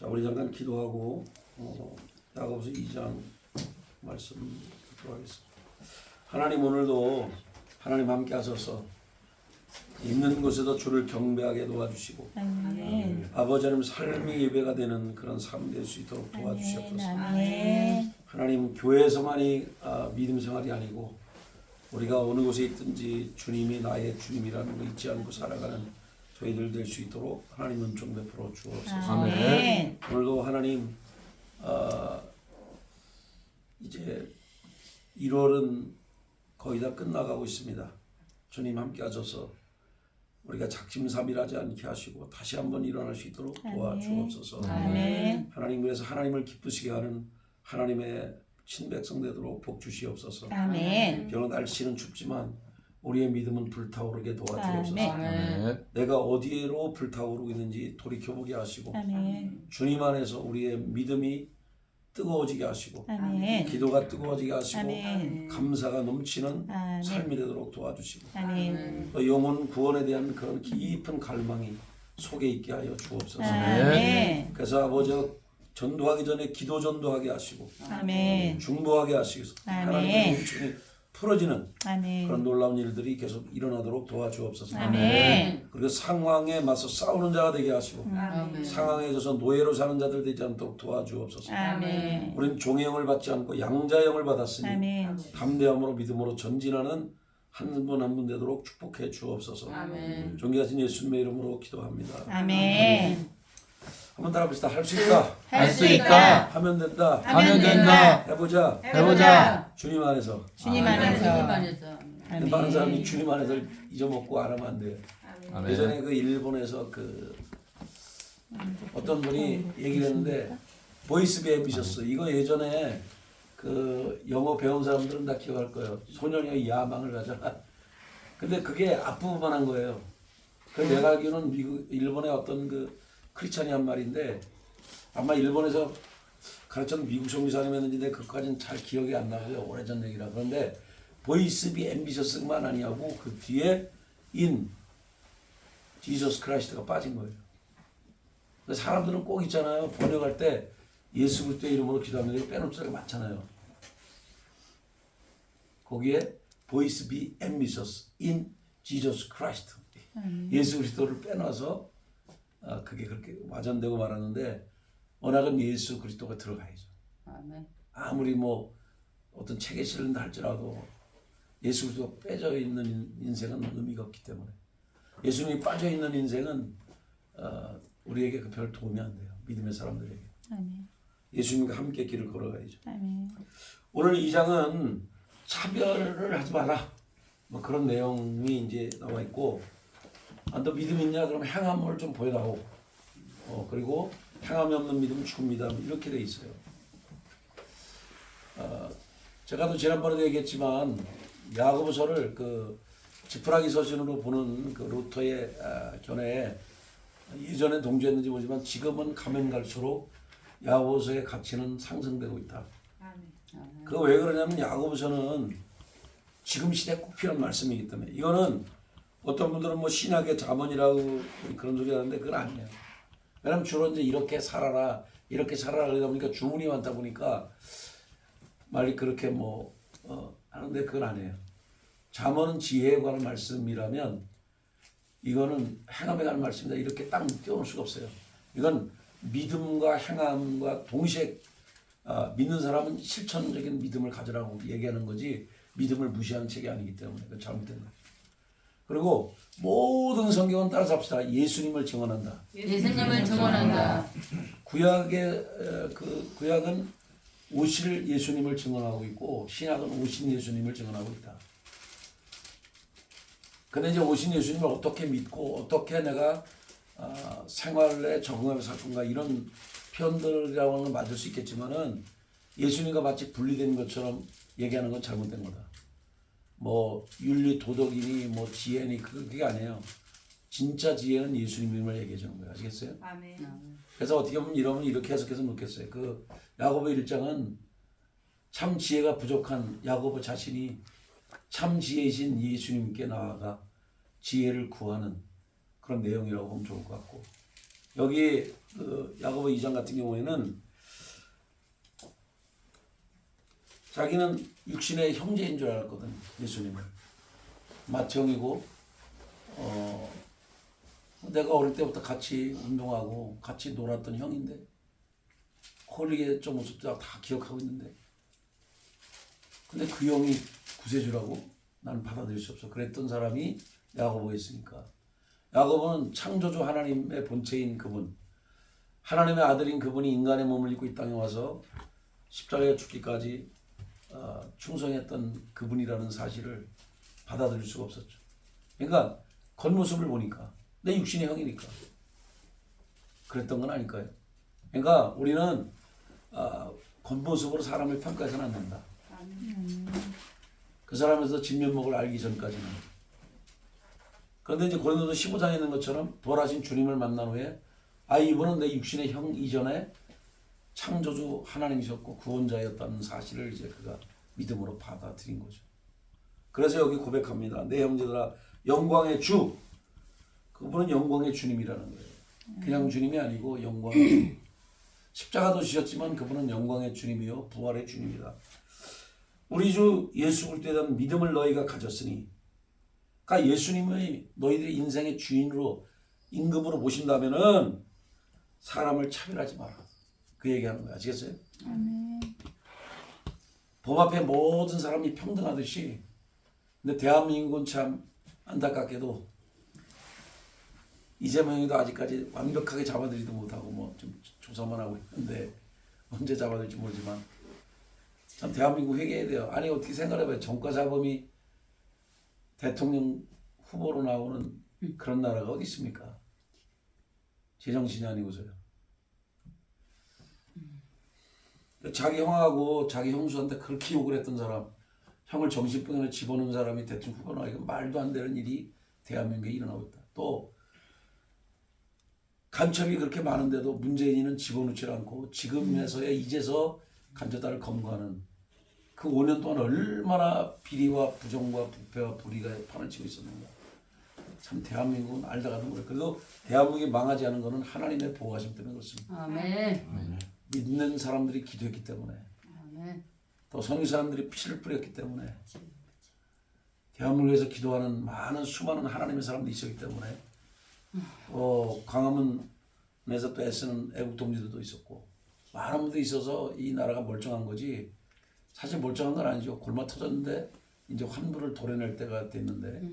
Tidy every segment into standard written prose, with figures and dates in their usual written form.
자, 우리 잠깐 기도하고 야고보서 2장 말씀 듣도록 하겠습니다. 하나님, 오늘도 하나님 함께 하셔서 있는 곳에도 주를 경배하게 도와주시고 아멘. 아버지 하나님 삶이 예배가 되는 그런 삶 될 수 있도록 도와주시옵소서. 아멘. 하나님, 교회에서만이 믿음 생활이 아니고 우리가 어느 곳에 있든지 주님이 나의 주님이라는 거 잊지 않고 살아가는 저희들 될 수 있도록 하나님은 좀 베풀어 주옵소서. 아멘. 오늘도 하나님 이제 1월은 거의 다 끝나가고 있습니다. 주님 함께 하셔서 우리가 작심삼일하지 않게 하시고 다시 한번 일어날 수 있도록 도와주옵소서. 아멘. 하나님, 그래서 하나님을 기쁘시게 하는 하나님의 친백성 되도록 복 주시옵소서. 아멘. 비록 날씨는 춥지만 우리의 믿음은 불타오르게 도와주옵소서. 아멘. 내가 어디로 불타오르고 있는지 돌이켜보게 하시고 아멘. 주님 안에서 우리의 믿음이 뜨거워지게 하시고 아멘. 기도가 뜨거워지게 하시고 아멘. 감사가 넘치는 아멘. 삶이 되도록 도와주시고 아멘. 또 영혼 구원에 대한 그런 깊은 갈망이 속에 있게 하여 주옵소서. 아멘. 그래서 아버지, 전도하기 전에 기도 전도하게 하시고 아멘. 중보하게 하시고 아멘. 하나님의 은총이 풀어지는 아멘. 그런 놀라운 일들이 계속 일어나도록 도와주옵소서. 아멘. 그리고 상황에 맞서 싸우는 자가 되게 하시고 아멘. 상황에 져서 노예로 사는 자들 되지 않도록 도와주옵소서. 아멘. 우리는 종의 영을 받지 않고 양자의 영을 받았으니 아멘. 담대함으로 믿음으로 전진하는 한 분 한 분 되도록 축복해 주옵소서. 아멘. 존귀하신 예수님의 이름으로 기도합니다. 아멘. 한번 따라 봅시다. 할 수 있다. 할 수 있다. 하면 된다. 하면 된다. 해보자. 해보자. 주님 안에서. 주님 주님 안에서. 안에서. 많은 사람이 주님 안에서 잊어먹고 안 하면 안 돼요. 아멘. 예전에 그 일본에서 그 어떤 분이 얘기를 했는데 보이스 앰비셔스, 이거 예전에 그 영어 배운 사람들은 다 기억할 거예요. 소년의 야망을 가져라. 근데 그게 앞부분만 한 거예요. 그 내가 알기로는 일본의 어떤 그 크리스찬이 한 말인데 아마 일본에서 가르쳤던 미국 선교사님이었는지 내가 그까지는 잘 기억이 안 나고요. 오래전 얘기라. 그런데 보이스 비 앰비셔스만 아니하고 그 뒤에 인 지저스 크라이스트가 빠진 거예요. 사람들은 꼭 있잖아요. 번역할 때 예수 그리스도의 이름으로 기도하면 이거 빼놓을 때가 많잖아요. 거기에 보이스 비 앰비셔스 인 지저스 크라이스트, 예수 그리스도를 빼놔서 그게 그렇게 와전되고 말하는데 워낙은 예수 그리스도가 들어가야죠. 아멘. 아무리 뭐 어떤 책에 실린다 할지라도 예수 그리스도가 빼져 있는 인생은 의미가 없기 때문에 예수님이 빠져 있는 인생은 우리에게 그 별 도움이 안 돼요. 믿음의 사람들에게. 아멘. 예수님과 함께 길을 걸어가야죠. 아멘. 오늘 이 장은 차별을 하지 마라, 뭐 그런 내용이 이제 나와 있고, 너 믿음 있냐? 그럼 행함을 좀 보여다오. 그리고 행함이 없는 믿음은 죽은 믿음, 이렇게 돼 있어요. 제가 또 지난번에도 얘기했지만 야고보서를 그 지푸라기 서신으로 보는 그 루터의 견해에 예전에 동조했는지 모르지만 지금은 가면 갈수록 야고보서의 가치는 상승되고 있다. 그 왜 그러냐면 야고보서는 지금 시대에 꼭 필요한 말씀이기 때문에. 이거는 어떤 분들은 뭐 신학의 자문이라고 그런 소리 하는데 그건 아니에요. 왜냐면 주로 이제 이렇게 살아라 그러다 보니까 주문이 많다 보니까 말이 그렇게 뭐 하는데 그건 아니에요. 잠언은 지혜에 관한 말씀이라면 이거는 행함에 관한 말씀이다, 이렇게 딱 띄워놓을 수가 없어요. 이건 믿음과 행함과 동시에 믿는 사람은 실천적인 믿음을 가지라고 얘기하는 거지 믿음을 무시하는 책이 아니기 때문에 그건 잘못된 거예요. 그리고 모든 성경은 따라서 합시다. 예수님을 증언한다. 예수님을 증언한다. 구약은 오실 예수님을 증언하고 있고 신약은 오신 예수님을 증언하고 있다. 근데 이제 오신 예수님을 어떻게 믿고 어떻게 내가 생활에 적응하면서 살 건가, 이런 표현들이라고 하는 건 맞을 수 있겠지만은 예수님과 마치 분리된 것처럼 얘기하는 건 잘못된 거다. 뭐 윤리 도덕이니 뭐 지혜니 그게 아니에요. 진짜 지혜는 예수님을 얘기해 주는 거예요. 아시겠어요? 아멘. 그래서 어떻게 보면 이러면 이렇게 해석해서 놓겠어요. 그 야고보 1장은 참 지혜가 부족한 야고보 자신이 참 지혜이신 예수님께 나아가 지혜를 구하는 그런 내용이라고 보면 좋을 것 같고, 여기 그 야고보 2장 같은 경우에는 자기는 육신의 형제인 줄 알았거든. 예수님은 맏형이고 내가 어릴 때부터 같이 운동하고 같이 놀았던 형인데 홀리게 좀 모습도 다 기억하고 있는데 근데 그 형이 구세주라고 나는 받아들일 수 없어. 그랬던 사람이 야고보였으니까. 야고보는 창조주 하나님의 본체인 그분, 하나님의 아들인 그분이 인간의 몸을 입고 이 땅에 와서 십자가에 죽기까지 충성했던 그분이라는 사실을 받아들일 수가 없었죠. 그러니까 겉모습을 보니까 내 육신의 형이니까 그랬던 건 아닐까요? 그러니까 우리는 겉모습으로 사람을 평가해서는 안 된다. 그 사람에서 진면목을 알기 전까지는. 그런데 이제 고린도서 15장에 있는 것처럼 부활하신 주님을 만난 후에 이분은 내 육신의 형 이전에 창조주 하나님이셨고 구원자였다는 사실을 이제 그가 믿음으로 받아들인 거죠. 그래서 여기 고백합니다. 내 형제들아 영광의 주, 그분은 영광의 주님이라는 거예요. 그냥 주님이 아니고 영광의 주. 십자가도 지셨지만 그분은 영광의 주님이요 부활의 주님이다. 우리 주 예수 그리스도에 대한 믿음을 너희가 가졌으니, 그러니까 예수님의 너희들의 인생의 주인으로 임금으로 모신다면은 사람을 차별하지 마라. 그 얘기하는 거야. 아시겠어요? 아멘. 법 앞에 모든 사람이 평등하듯이, 근데 대한민국은 참 안타깝게도 이재명이도 아직까지 완벽하게 잡아들이지도 못하고 뭐 좀 조사만 하고 있는데 언제 잡아들지 모르지만 참 대한민국 회개해야 돼요. 아니 어떻게 생각해봐요. 전과자범이 대통령 후보로 나오는 그런 나라가 어디 있습니까? 제정신이 아니고서요. 자기 형하고 자기 형수한테 그렇게 욕을 했던 사람, 형을 정신병원에 집어넣은 사람이 대통령 후보 나오고, 이건 말도 안 되는 일이 대한민국에 일어나고 있다. 또 간첩이 그렇게 많은데도 문재인이는 집어넣지 않고 지금에서야 이제서 간접다를 검거하는 그 5년 동안 얼마나 비리와 부정과 부패와 불의가 판을 치고 있었는가. 참 대한민국은 알다가도 모르. 그래도 대한민국이 망하지 않은 것은 하나님의 보호하심 때문에 그렇습니다. 아멘. 믿는 사람들이 기도했기 때문에, 아멘. 또 선교 사람들이 피를 뿌렸기 때문에, 대한민국에서 기도하는 많은 수많은 하나님의 사람들이 있었기 때문에, 광화문에서 또 애쓰는 애국 동지들도 있었고 많은 분들이 있어서 이 나라가 멀쩡한 거지. 사실 멀쩡한 건 아니죠. 골마 터졌는데 이제 환부를 도려낼 때가 됐는데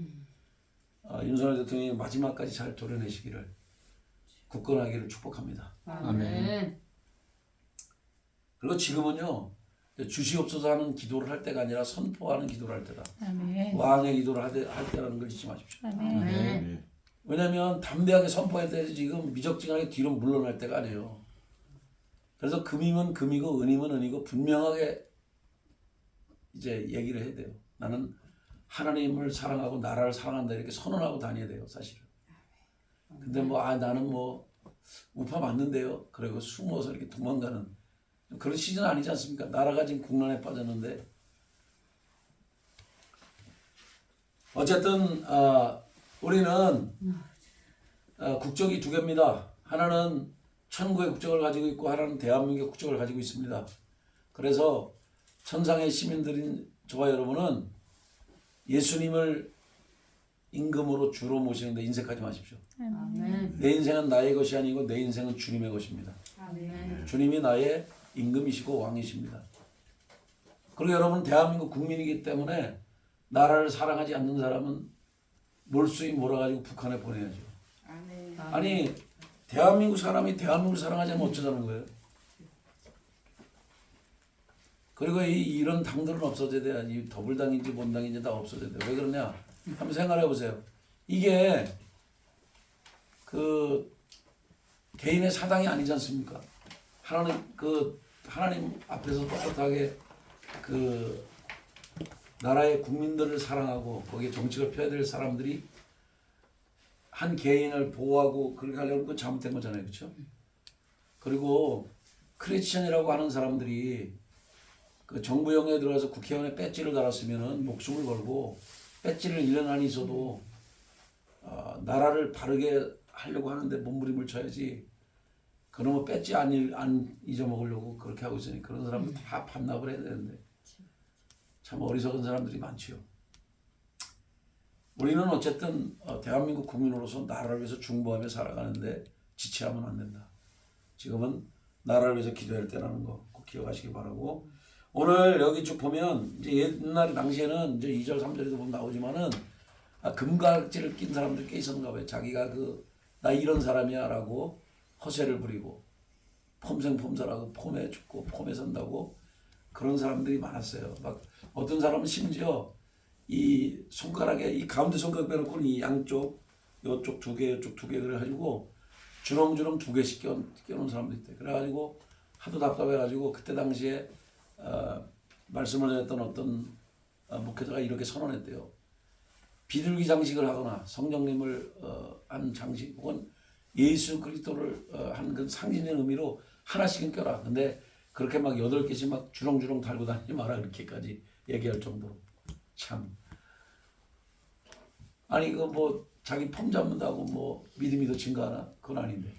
윤석열 대통령이 마지막까지 잘 도려내시기를, 굳건하기를 축복합니다. 아멘. 그리고 지금은요, 주시옵소서 하는 기도를 할 때가 아니라 선포하는 기도를 할 때다. 아멘. 왕의 기도를 할 때라는 걸 잊지 마십시오. 아멘. 아멘. 왜냐하면 담대하게 선포할 때 지금 미적지근하게 뒤로 물러날 때가 아니에요. 그래서 금이면 금이고 은이면 은이고 분명하게 이제 얘기를 해야 돼요. 나는 하나님을 사랑하고 나라를 사랑한다 이렇게 선언하고 다녀야 돼요, 사실은. 근데 나는 우파 맞는데요. 그리고 숨어서 이렇게 도망가는 그런 시즌 아니지 않습니까? 나라가 지금 국난에 빠졌는데. 어쨌든 우리는 국적이 두 개입니다. 하나는 천국의 국적을 가지고 있고 하나는 대한민국의 국적을 가지고 있습니다. 그래서 천상의 시민들인 저와 여러분은 예수님을 임금으로 주로 모시는데 인색하지 마십시오. 아멘. 내 인생은 나의 것이 아니고 내 인생은 주님의 것입니다. 아멘. 주님이 나의 임금이시고 왕이십니다. 그리고 여러분 대한민국 국민이기 때문에 나라를 사랑하지 않는 사람은 몰수히 몰아가지고 북한에 보내야죠. 아니 대한민국 사람이 대한민국을 사랑하지 않으면 어쩌자는 거예요. 그리고 이런 당들은 없어져야 돼. 이 더불당인지 본당인지 다 없어져야 돼. 왜 그러냐? 한번 생각해 보세요. 이게 그 개인의 사당이 아니지 않습니까? 하나님 앞에서 떳떳하게 그 나라의 국민들을 사랑하고 거기에 정책을 펴야 될 사람들이 한 개인을 보호하고 그렇게 하려는 건 잘못된 거잖아요. 그렇죠? 그리고 크리스천이라고 하는 사람들이 그 정부영에 들어가서 국회의원에 배지를 달았으면은 목숨을 걸고 배지를 1년 안에 있어도 나라를 바르게 하려고 하는데 몸부림을 쳐야지. 그놈의 뺏지 안 잊어먹으려고 그렇게 하고 있으니 그런 사람들 다 반납을 해야 되는데 참 어리석은 사람들이 많지요. 우리는 어쨌든 대한민국 국민으로서 나라를 위해서 중보하며 살아가는데 지체하면 안 된다. 지금은 나라를 위해서 기도할 때라는 거 꼭 기억하시기 바라고, 오늘 여기 쭉 보면 이제 옛날 당시에는 이제 2절 3절에도 보면 나오지만은 금각지를 낀 사람들이 꽤 있었는가 봐요. 자기가 나 이런 사람이야라고 허세를 부리고 폼생폼사라고 폼에 죽고 폼에 산다고 그런 사람들이 많았어요. 막 어떤 사람은 심지어 이 손가락에 이 가운데 손가락 빼놓고는 이 양쪽 요쪽 2개 요쪽 2개 그래가지고 주렁주렁 2개씩 껴놓은 사람도 있대. 그래가지고 하도 답답해가지고 그때 당시에 말씀을 전했던 어떤 목회자가 이렇게 선언했대요. 비둘기 장식을 하거나 성령님을 한 장식 혹은 예수 그리스도를 한 그 상징의 의미로 하나씩은 껴라. 근데 그렇게 막 8개씩 막 주렁주렁 달고 다니지 마라. 이렇게까지 얘기할 정도로. 참. 아니 뭐 자기 폼 잡는다고 뭐 믿음이 더 증가하나? 그건 아닌데.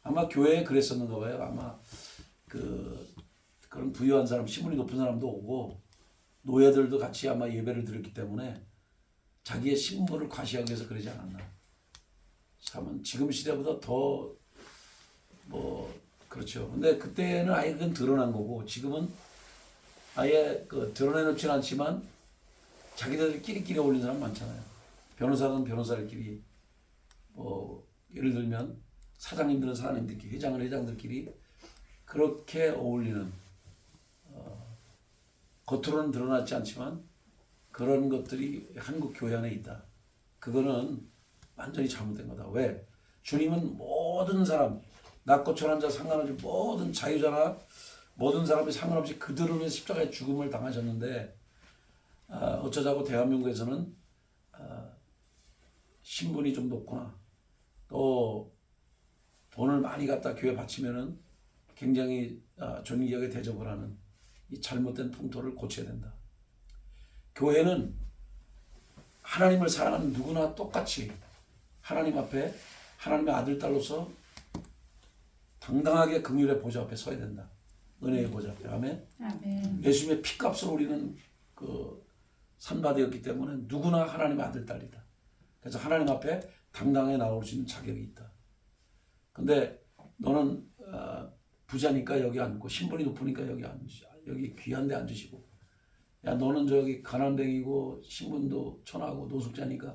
아마 교회에 그랬었는가 봐요. 아마 그런 부유한 사람, 신분이 높은 사람도 오고 노예들도 같이 아마 예배를 드렸기 때문에 자기의 신분을 과시하기 위해서 그러지 않았나. 참은 지금 시대보다 더 그렇죠. 근데 그때는 아예 그건 드러난 거고 지금은 아예 드러내놓지는 않지만 자기들끼리 어울리는 사람 많잖아요. 변호사는 변호사들끼리, 예를 들면 사장님들은 사장님들끼리, 회장은 회장들끼리 그렇게 어울리는, 겉으로는 드러나지 않지만 그런 것들이 한국 교회 안에 있다. 그거는 완전히 잘못된 거다. 왜? 주님은 모든 사람, 낮고 천한 자 상관없이 모든 자유자나 모든 사람이 상관없이 그들을 위해 십자가의 죽음을 당하셨는데, 어쩌자고 대한민국에서는 신분이 좀 높거나 또 돈을 많이 갖다 교회 바치면은 굉장히 존귀하게 대접을 하는 이 잘못된 풍토를 고쳐야 된다. 교회는 하나님을 사랑하는 누구나 똑같이 하나님 앞에 하나님의 아들 딸로서 당당하게 긍휼의 보좌 앞에 서야 된다. 은혜의 보좌 앞에. 아멘. 아멘. 예수님의 피값으로 우리는 산바되었기 때문에 누구나 하나님의 아들 딸이다. 그래서 하나님 앞에 당당하게 나올 수 있는 자격이 있다. 근데 너는 부자니까 여기 앉고 신분이 높으니까 여기 귀한 데 앉으시고, 야 너는 저기 가난뱅이고 신분도 천하고 노숙자니까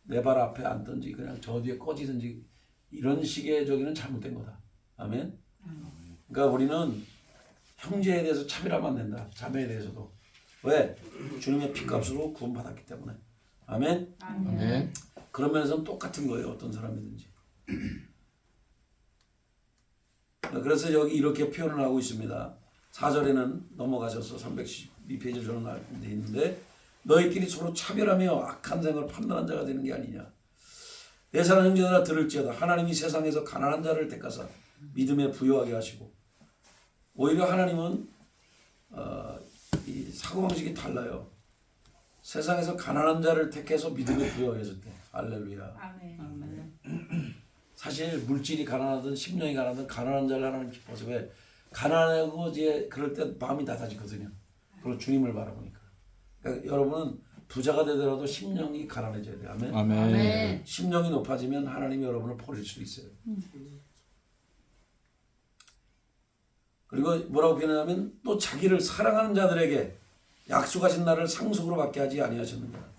내 발 앞에 앉든지 그냥 저 뒤에 꺼지든지, 이런 식의 저기는 잘못된 거다. 아멘. 그러니까 우리는 형제에 대해서 차별하면 안 된다. 자매에 대해서도. 왜? 주님의 피값으로 구원받았기 때문에. 아멘. 아멘. 그런 면에서는 똑같은 거예요. 어떤 사람이든지. 그래서 여기 이렇게 표현을 하고 있습니다. 4절에는 넘어가셔서 312페이지 저는 돼 있는데, 너희끼리 서로 차별하며 악한 생각을 판단한 자가 되는 게 아니냐. 내 사랑하는 형제들아 들을지어다. 하나님이 세상에서 가난한 자를 택하사 믿음에 부요하게 하시고, 오히려 하나님은 이 사고방식이 달라요. 세상에서 가난한 자를 택해서 믿음에 부요하게 하셨대. 할렐루야. 아멘. 사실 물질이 가난하든 심령이 가난하든 가난한 자를 하나님 기뻐서, 왜? 가난하고 이제 그럴 때 마음이 낮아지거든요. 그리고 주님을 바라보니까. 그러니까 여러분은 부자가 되더라도 심령이 가난해져야 돼요. 아멘. 아멘. 심령이 높아지면 하나님이 여러분을 버릴 수 있어요. 그리고 뭐라고 표현하냐면, 또 자기를 사랑하는 자들에게 약속하신 날을 상속으로 받게 하지 아니하셨느냐.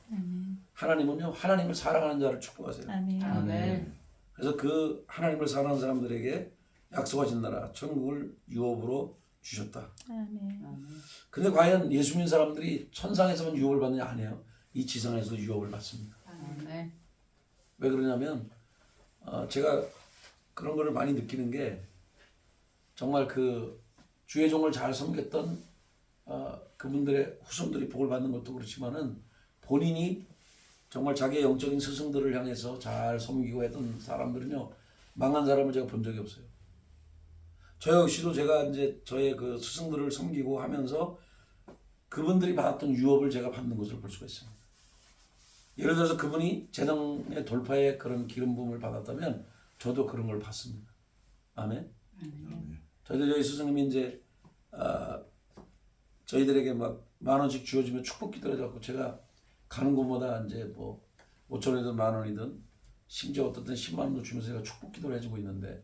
하나님은요, 하나님을 사랑하는 자를 축복하세요. 아멘. 아멘. 그래서 그 하나님을 사랑하는 사람들에게 약속하신 나라 천국을 유업으로 주셨다. 아멘. 근데 과연 예수 믿는 사람들이 천상에서만 유업을 받느냐? 아니에요. 이 지상에서도 유업을 받습니다. 아멘. 왜 그러냐면 제가 그런 거를 많이 느끼는 게, 정말 그 주의 종을 잘 섬겼던 그분들의 후손들이 복을 받는 것도 그렇지만은, 본인이 정말 자기의 영적인 스승들을 향해서 잘 섬기고 했던 사람들은요, 망한 사람을 제가 본 적이 없어요. 저 역시도 제가 이제 저의 그 스승들을 섬기고 하면서 그분들이 받았던 유업을 제가 받는 것을 볼 수가 있습니다. 예를 들어서 그분이 재정의 돌파에 그런 기름 부음을 받았다면 저도 그런 걸 받습니다. 아멘. 저희들 저희 스승님이 이제 저희들에게 막 10,000원씩 주어지면 축복 기도해갖고 제가 가는 곳마다 이제 뭐 5,000원이든 10,000원이든 심지어 어떤 때는 10만 원도 주면서 제가 축복 기도를 해주고 있는데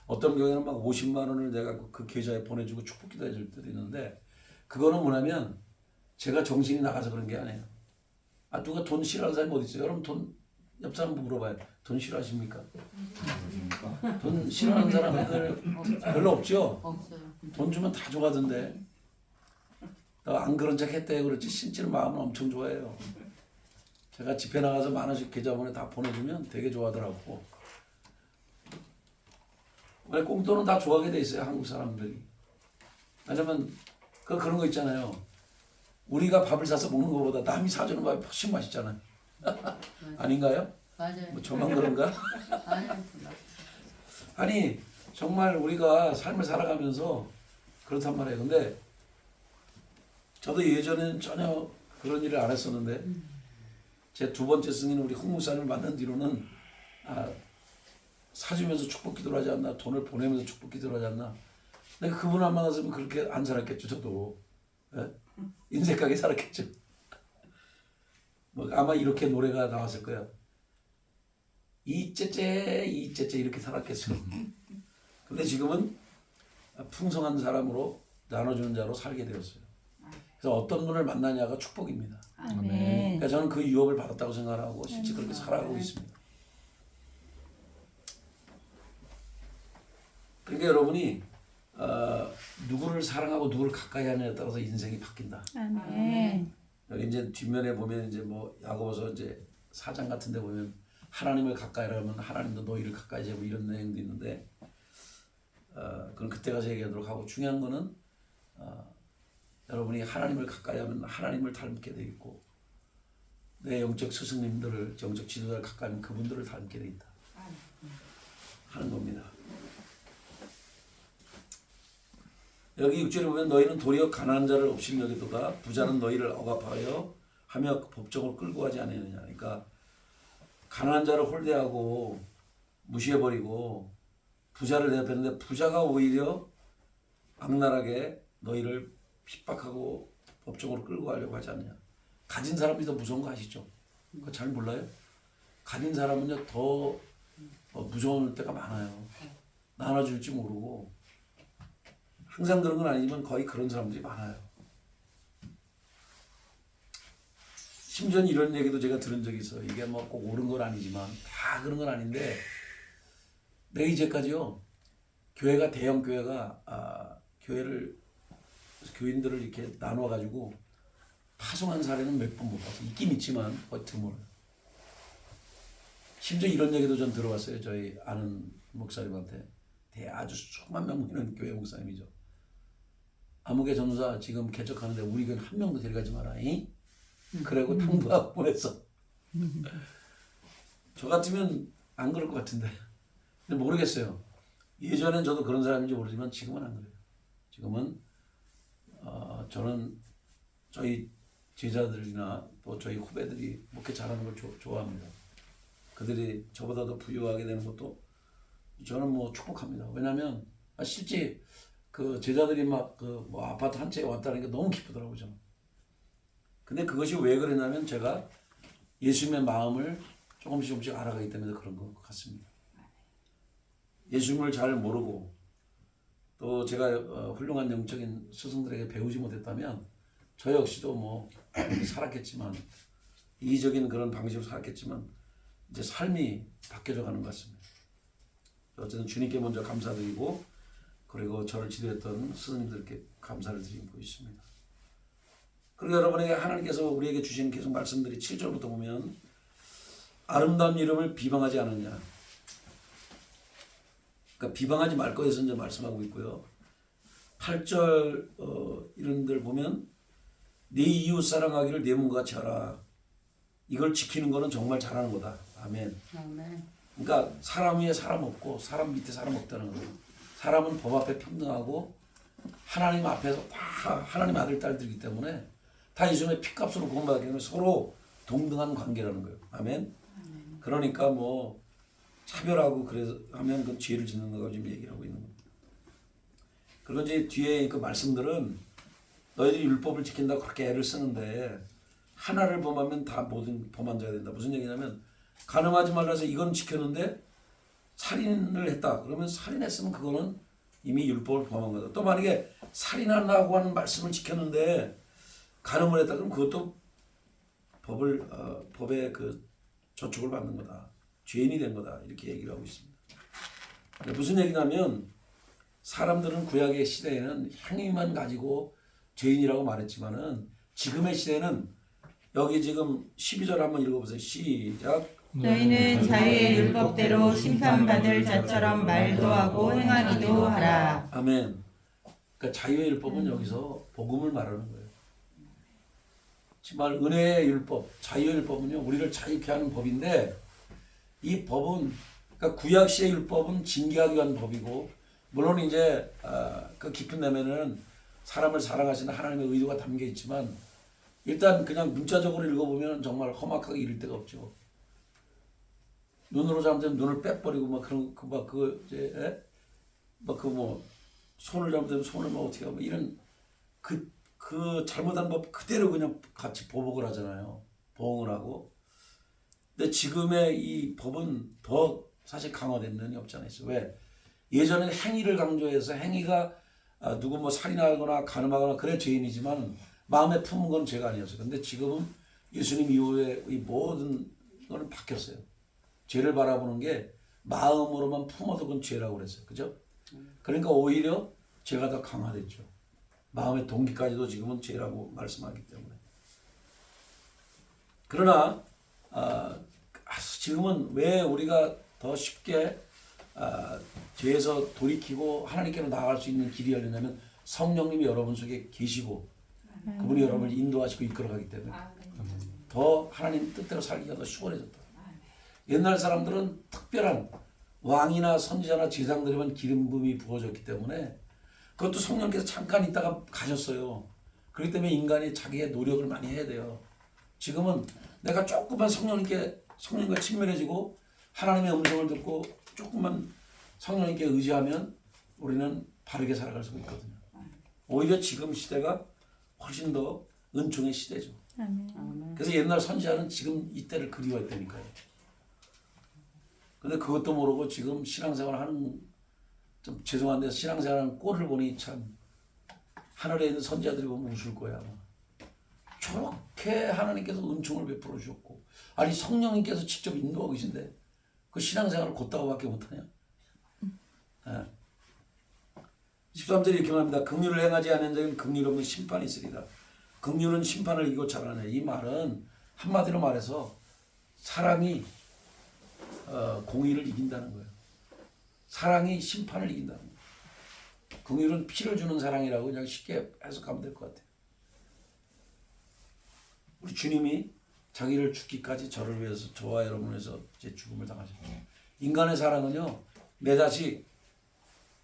어떤 경우에는 막 50만 원을 내가 그 계좌에 보내주고 축복 기도해 줄 때도 있는데 그거는 뭐냐면 제가 정신이 나가서 그런 게 아니에요. 누가 돈 싫어하는 사람이 어디 있어요? 여러분 돈 옆 사람 물어봐요. 돈 싫어하십니까? 돈 싫어하는 사람들 별로 없죠? 없어요. 돈 주면 다 좋아하던데. 안 그런 척 했대 그렇지 실제로 마음은 엄청 좋아해요. 제가 집회 나가서 10,000원씩 계좌번호 다 보내주면 되게 좋아하더라고. 원래 꽁돈은 다 좋아하게 돼 있어요 한국 사람들이. 왜냐면 그런 거 있잖아요. 우리가 밥을 사서 먹는 것보다 남이 사주는 밥이 훨씬 맛있잖아요. 아닌가요? 맞아요. 뭐 저만 그런가? 아니요. 아니 정말 우리가 삶을 살아가면서 그렇단 말이에요. 근데 저도 예전에는 전혀 그런 일을 안 했었는데 제 두 번째 스승인 우리 홍 목사님을 만난 뒤로는 사주면서 축복 기도를 하지 않나, 돈을 보내면서 축복 기도를 하지 않나. 내가 그분 안 만났으면 그렇게 안 살았겠죠 저도. 예? 인색하게 살았겠죠. 뭐 아마 이렇게 노래가 나왔을 거야. 이째째 이렇게 살았겠어요. 근데 지금은 풍성한 사람으로 나눠주는 자로 살게 되었어요. 그래서 어떤 분을 만나냐가 축복입니다. 아멘. 그러니까 저는 그 유업을 받았다고 생각하고 실제 그렇게 살아가고 있습니다. 그러니까 여러분이 누구를 사랑하고 누구를 가까이 하느냐에 따라서 인생이 바뀐다. 아멘. 여기 이제 뒷면에 보면 이제 뭐 야고보서 이제 4장 같은 데 보면 하나님을 가까이 하면 하나님도 너희를 가까이 하고 이런 내용도 있는데 그건 그때 가서 얘기하도록 하고 중요한 거는 여러분이 하나님을 가까이 하면 하나님을 닮게 돼 있고 내 영적 스승님들을 영적 지도자를 가까이 하면 그분들을 닮게 돼 있다 하는 겁니다. 여기 6절에 보면 너희는 도리어 가난한 자를 없이 여기도다 부자는 너희를 억압하여 하며 법정으로 끌고 가지 않느냐. 그러니까 가난한 자를 홀대하고 무시해버리고 부자를 대표하는데 부자가 오히려 악랄하게 너희를 핍박하고 법정으로 끌고 가려고 하지 않느냐. 가진 사람이 더 무서운 거 아시죠? 그거 잘 몰라요? 가진 사람은요 더 무서울 때가 많아요. 나눠줄지 모르고 항상 그런 건 아니지만 거의 그런 사람들이 많아요. 심지어 이런 얘기도 제가 들은 적이 있어요. 이게 뭐 꼭 옳은 건 아니지만 다 그런 건 아닌데 내가 이제까지요 교회가 대형 교회가 교인들을 이렇게 나눠 가지고 파송한 사례는 몇 번 못 봤어요. 있긴 있지만 거의 드물어요. 심지어 이런 얘기도 전 들어봤어요. 저희 아는 목사님한테 아주 수만 명 모이는 교회 목사님이죠. 아무개 전도사 지금 개척하는데 우리 교회 한 명도 데려가지 마라. 그래고 당부하고 보냈어. 저 같으면 안 그럴 것 같은데. 근데 모르겠어요. 예전엔 저도 그런 사람인지 모르지만 지금은 안 그래요. 지금은 저는 저희 제자들이나 또 저희 후배들이 목회 잘하는 걸 좋아합니다. 그들이 저보다 더 부유하게 되는 것도 저는 뭐 축복합니다. 왜냐하면 실제 그 제자들이 막 그 뭐 아파트 한 채에 왔다는 게 너무 기쁘더라고요. 저는. 근데 그것이 왜 그랬냐면 제가 예수님의 마음을 조금씩 알아가기 때문에 그런 것 같습니다. 예수님을 잘 모르고 또 제가 훌륭한 영적인 스승들에게 배우지 못했다면 저 역시도 뭐 살았겠지만 이기적인 그런 방식으로 살았겠지만 이제 삶이 바뀌어져 가는 것 같습니다. 어쨌든 주님께 먼저 감사드리고 그리고 저를 지도했던 스승님들께 감사를 드리고 있습니다. 그리고 여러분에게 하나님께서 우리에게 주신 계속 말씀들이 7절부터 보면 아름다운 이름을 비방하지 않느냐. 그러니까 비방하지 말 거에서 이제 말씀하고 있고요. 8절 이런 들 보면 네 이웃 사랑하기를 네 몸과 같이 하라. 이걸 지키는 거는 정말 잘하는 거다. 아멘. 아멘. 그러니까 사람 위에 사람 없고 사람 밑에 사람 없다는 거예요. 사람은 법 앞에 평등하고 하나님 앞에서 다 하나님 아들 딸들이기 때문에 다 예수님의 피값으로 구원받기 때문에 서로 동등한 관계라는 거예요. 아멘. 그러니까 뭐 차별하고 그래서 하면 그 죄를 짓는 거라고 지금 얘기를 하고 있는 겁니다. 그리고 이제 뒤에 그 말씀들은 너희들이 율법을 지킨다고 그렇게 애를 쓰는데 하나를 범하면 다 모든 범한 자가 된다. 무슨 얘기냐면 간음하지 말라 해서 이건 지켰는데 살인을 했다. 그러면 살인했으면 그거는 이미 율법을 범한 거다. 또 만약에 살인한다고 하는 말씀을 지켰는데 간음을 했다. 그럼 그것도 법의 그 저촉을 받는 거다. 죄인이 된 거다. 이렇게 얘기를 하고 있습니다. 무슨 얘기냐면 사람들은 구약의 시대에는 행위만 가지고 죄인이라고 말했지만은 지금의 시대는 여기 지금 12절 한번 읽어보세요. 시작. 너희는 자유의 율법대로 심판받을 자처럼 말도 하고 행하기도 하라. 아멘. 그러니까 자유의 율법은 여기서 복음을 말하는 거예요. 정말 은혜의 율법, 자유의 율법은요 우리를 자유케 하는 법인데 이 법은 그러니까 구약 시의 율법은 징계하기 위한 법이고 물론 이제 그 깊은 내면에는 사람을 사랑하시는 하나님의 의도가 담겨 있지만 일단 그냥 문자적으로 읽어보면 정말 험악하게 이를 데가 없죠. 눈으로 잘못하면 눈을 빼버리고 막 그런 그 이제 막 그 뭐 손을 잘못하면 손을 막 어떻게 하고 이런 그 잘못한 법 그대로 그냥 같이 보복을 하잖아요. 보응을 하고. 근데 지금의 이 법은 더 사실 강화된 면이 없잖아요. 왜? 예전에는 행위를 강조해서 행위가 누구 뭐 살인하거나 간음하거나 그래 죄인이지만 마음에 품은 건 죄가 아니었어요. 근데 지금은 예수님 이후에 이 모든 거는 바뀌었어요. 죄를 바라보는 게 마음으로만 품어도 그건 죄라고 그랬어요. 그죠? 그러니까 오히려 죄가 더 강화됐죠. 마음의 동기까지도 지금은 죄라고 말씀하기 때문에. 그러나 지금은 왜 우리가 더 쉽게 죄에서 돌이키고 하나님께로 나아갈 수 있는 길이 열리냐면 성령님이 여러분 속에 계시고 그분이 여러분을 인도하시고 이끌어가기 때문에 더 하나님 뜻대로 살기가 더 수월해졌다. 옛날 사람들은 특별한 왕이나 선지자나 제사장들에만 기름 부음이 부어졌기 때문에 그것도 성령께서 잠깐 있다가 가셨어요. 그렇기 때문에 인간이 자기의 노력을 많이 해야 돼요. 지금은 내가 조금만 성령님과 친밀해지고 하나님의 음성을 듣고 조금만 성령님께 의지하면 우리는 바르게 살아갈 수가 있거든요. 오히려 지금 시대가 훨씬 더 은총의 시대죠. 그래서 옛날 선지자는 지금 이때를 그리워했다니까요. 근데 그것도 모르고 지금 신앙생활 하는 좀 죄송한데 신앙생활하는 꼴을 보니 참 하늘에 있는 선지자들이 보면 웃을 거야. 아마. 저렇게 하나님께서 은총을 베풀어 주셨고 아니 성령님께서 직접 인도하고 계신데 그 신앙생활을 곧다고밖에 못하냐? 네. 13절에 이렇게 말합니다. 긍휼을 행하지 않은 자는 긍휼 없는 심판이 있으리라. 긍휼은 심판을 이기고 자라네. 이 말은 한마디로 말해서 사랑이 공의를 이긴다는 거예요. 사랑이 심판을 이긴다는 거예요. 긍휼은 피를 주는 사랑이라고 그냥 쉽게 해석하면 될 것 같아요. 우리 주님이 자기를 죽기까지 저를 위해서 저와 여러분을 위해서 제 죽음을 당하셨죠. 인간의 사랑은요. 내 자식,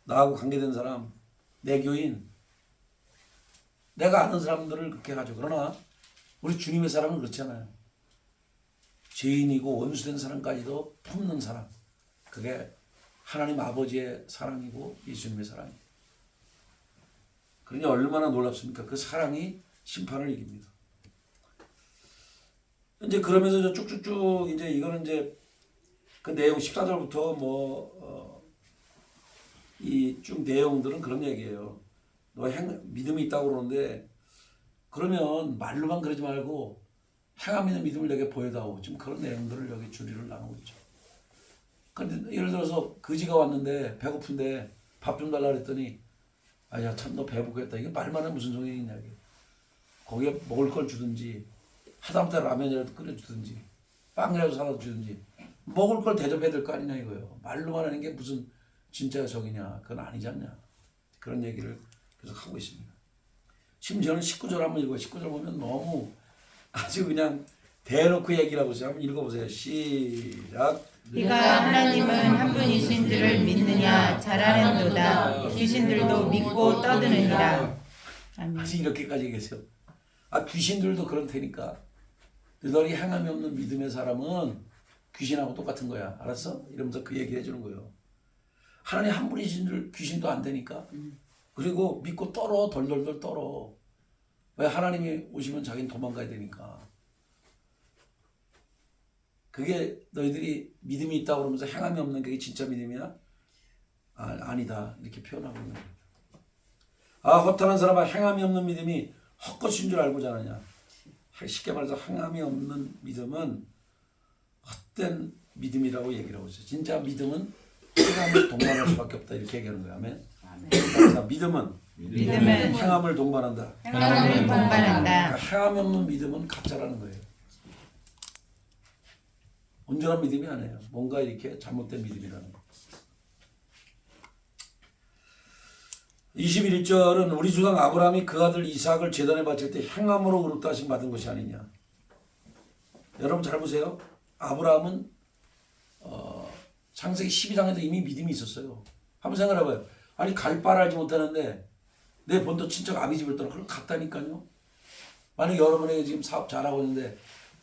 나하고 관계된 사람, 내 교인, 내가 아는 사람들을 그렇게 하죠. 그러나 우리 주님의 사랑은 그렇지 않아요. 죄인이고 원수된 사람까지도 품는 사랑. 그게 하나님 아버지의 사랑이고 예수님의 사랑이에요. 그러니 얼마나 놀랍습니까? 그 사랑이 심판을 이깁니다. 이제 그러면서 저 쭉쭉쭉 이제 이거는 이제 그 내용 14절부터 이 쭉 내용들은 그런 얘기예요. 너 믿음이 있다고 그러는데 그러면 말로만 그러지 말고 행함 있는 믿음을 내게 보여다오. 지금 그런 내용들을 여기 줄이를 나누고 있죠. 근데 예를 들어서 거지가 왔는데 배고픈데 밥 좀 달라 그랬더니 아야 참 너 배고프겠다. 이게 말만 하면 무슨 소용이 있냐. 거기에 먹을 걸 주든지 하다못해 라면이라도 끓여주든지 빵이라도 사다 주든지 먹을 걸 대접해야 될 거 아니냐 이거예요. 말로만 하는 게 무슨 진짜 적이냐. 그건 아니지 않냐. 그런 얘기를 계속 하고 있습니다. 심지어는 19절 한번 읽어요. 19절 보면 너무 아주 그냥 대놓고 얘기를 하고 있어요. 한번 읽어보세요. 시작. 네가 하나님은 한 분이신 줄을 믿느냐 잘하는도다. 귀신들도 믿고 떠드느니라. 아멘. 아직 이렇게까지 계세요. 귀신들도 그럴 테니까. 너희 행함이 없는 믿음의 사람은 귀신하고 똑같은 거야. 알았어? 이러면서 그 얘기 해주는 거예요. 하나님 한 분이신 줄 귀신도 안 되니까. 그리고 믿고 떨어. 덜덜덜 떨어. 왜? 하나님이 오시면 자기는 도망가야 되니까. 그게 너희들이 믿음이 있다고 그러면서 행함이 없는 게 진짜 믿음이야? 아니다. 이렇게 표현하고 있는 거예요. 허탄한 사람아, 행함이 없는 믿음이 헛것인 줄 알고자 하느냐. 쉽게 말해서 행함이 없는 믿음은 헛된 믿음이라고 얘기를 하고 있어요. 진짜 믿음은 행함을 동반할 수밖에 없다. 이렇게 얘기하는 거예요. 아멘. 그래서 믿음은 행함을 동반한다. 행함을 동반한다. 그러니까 행함이 없는 믿음은 가짜라는 거예요. 온전한 믿음이 아니에요. 뭔가 이렇게 잘못된 믿음이라는 거. 21절은 우리 조상 아브라함이 그 아들 이삭을 제단에 바칠 때 행함으로 의롭다 하심 받은 것이 아니냐. 여러분 잘 보세요. 아브라함은 창세기 12장에도 이미 믿음이 있었어요. 한번 생각해봐요. 아니 갈 바를 알지 못하는데 내 본토 친척 아비 집을 떠나 그럼 갔다니까요. 만약 여러분에게 지금 사업 잘하고 있는데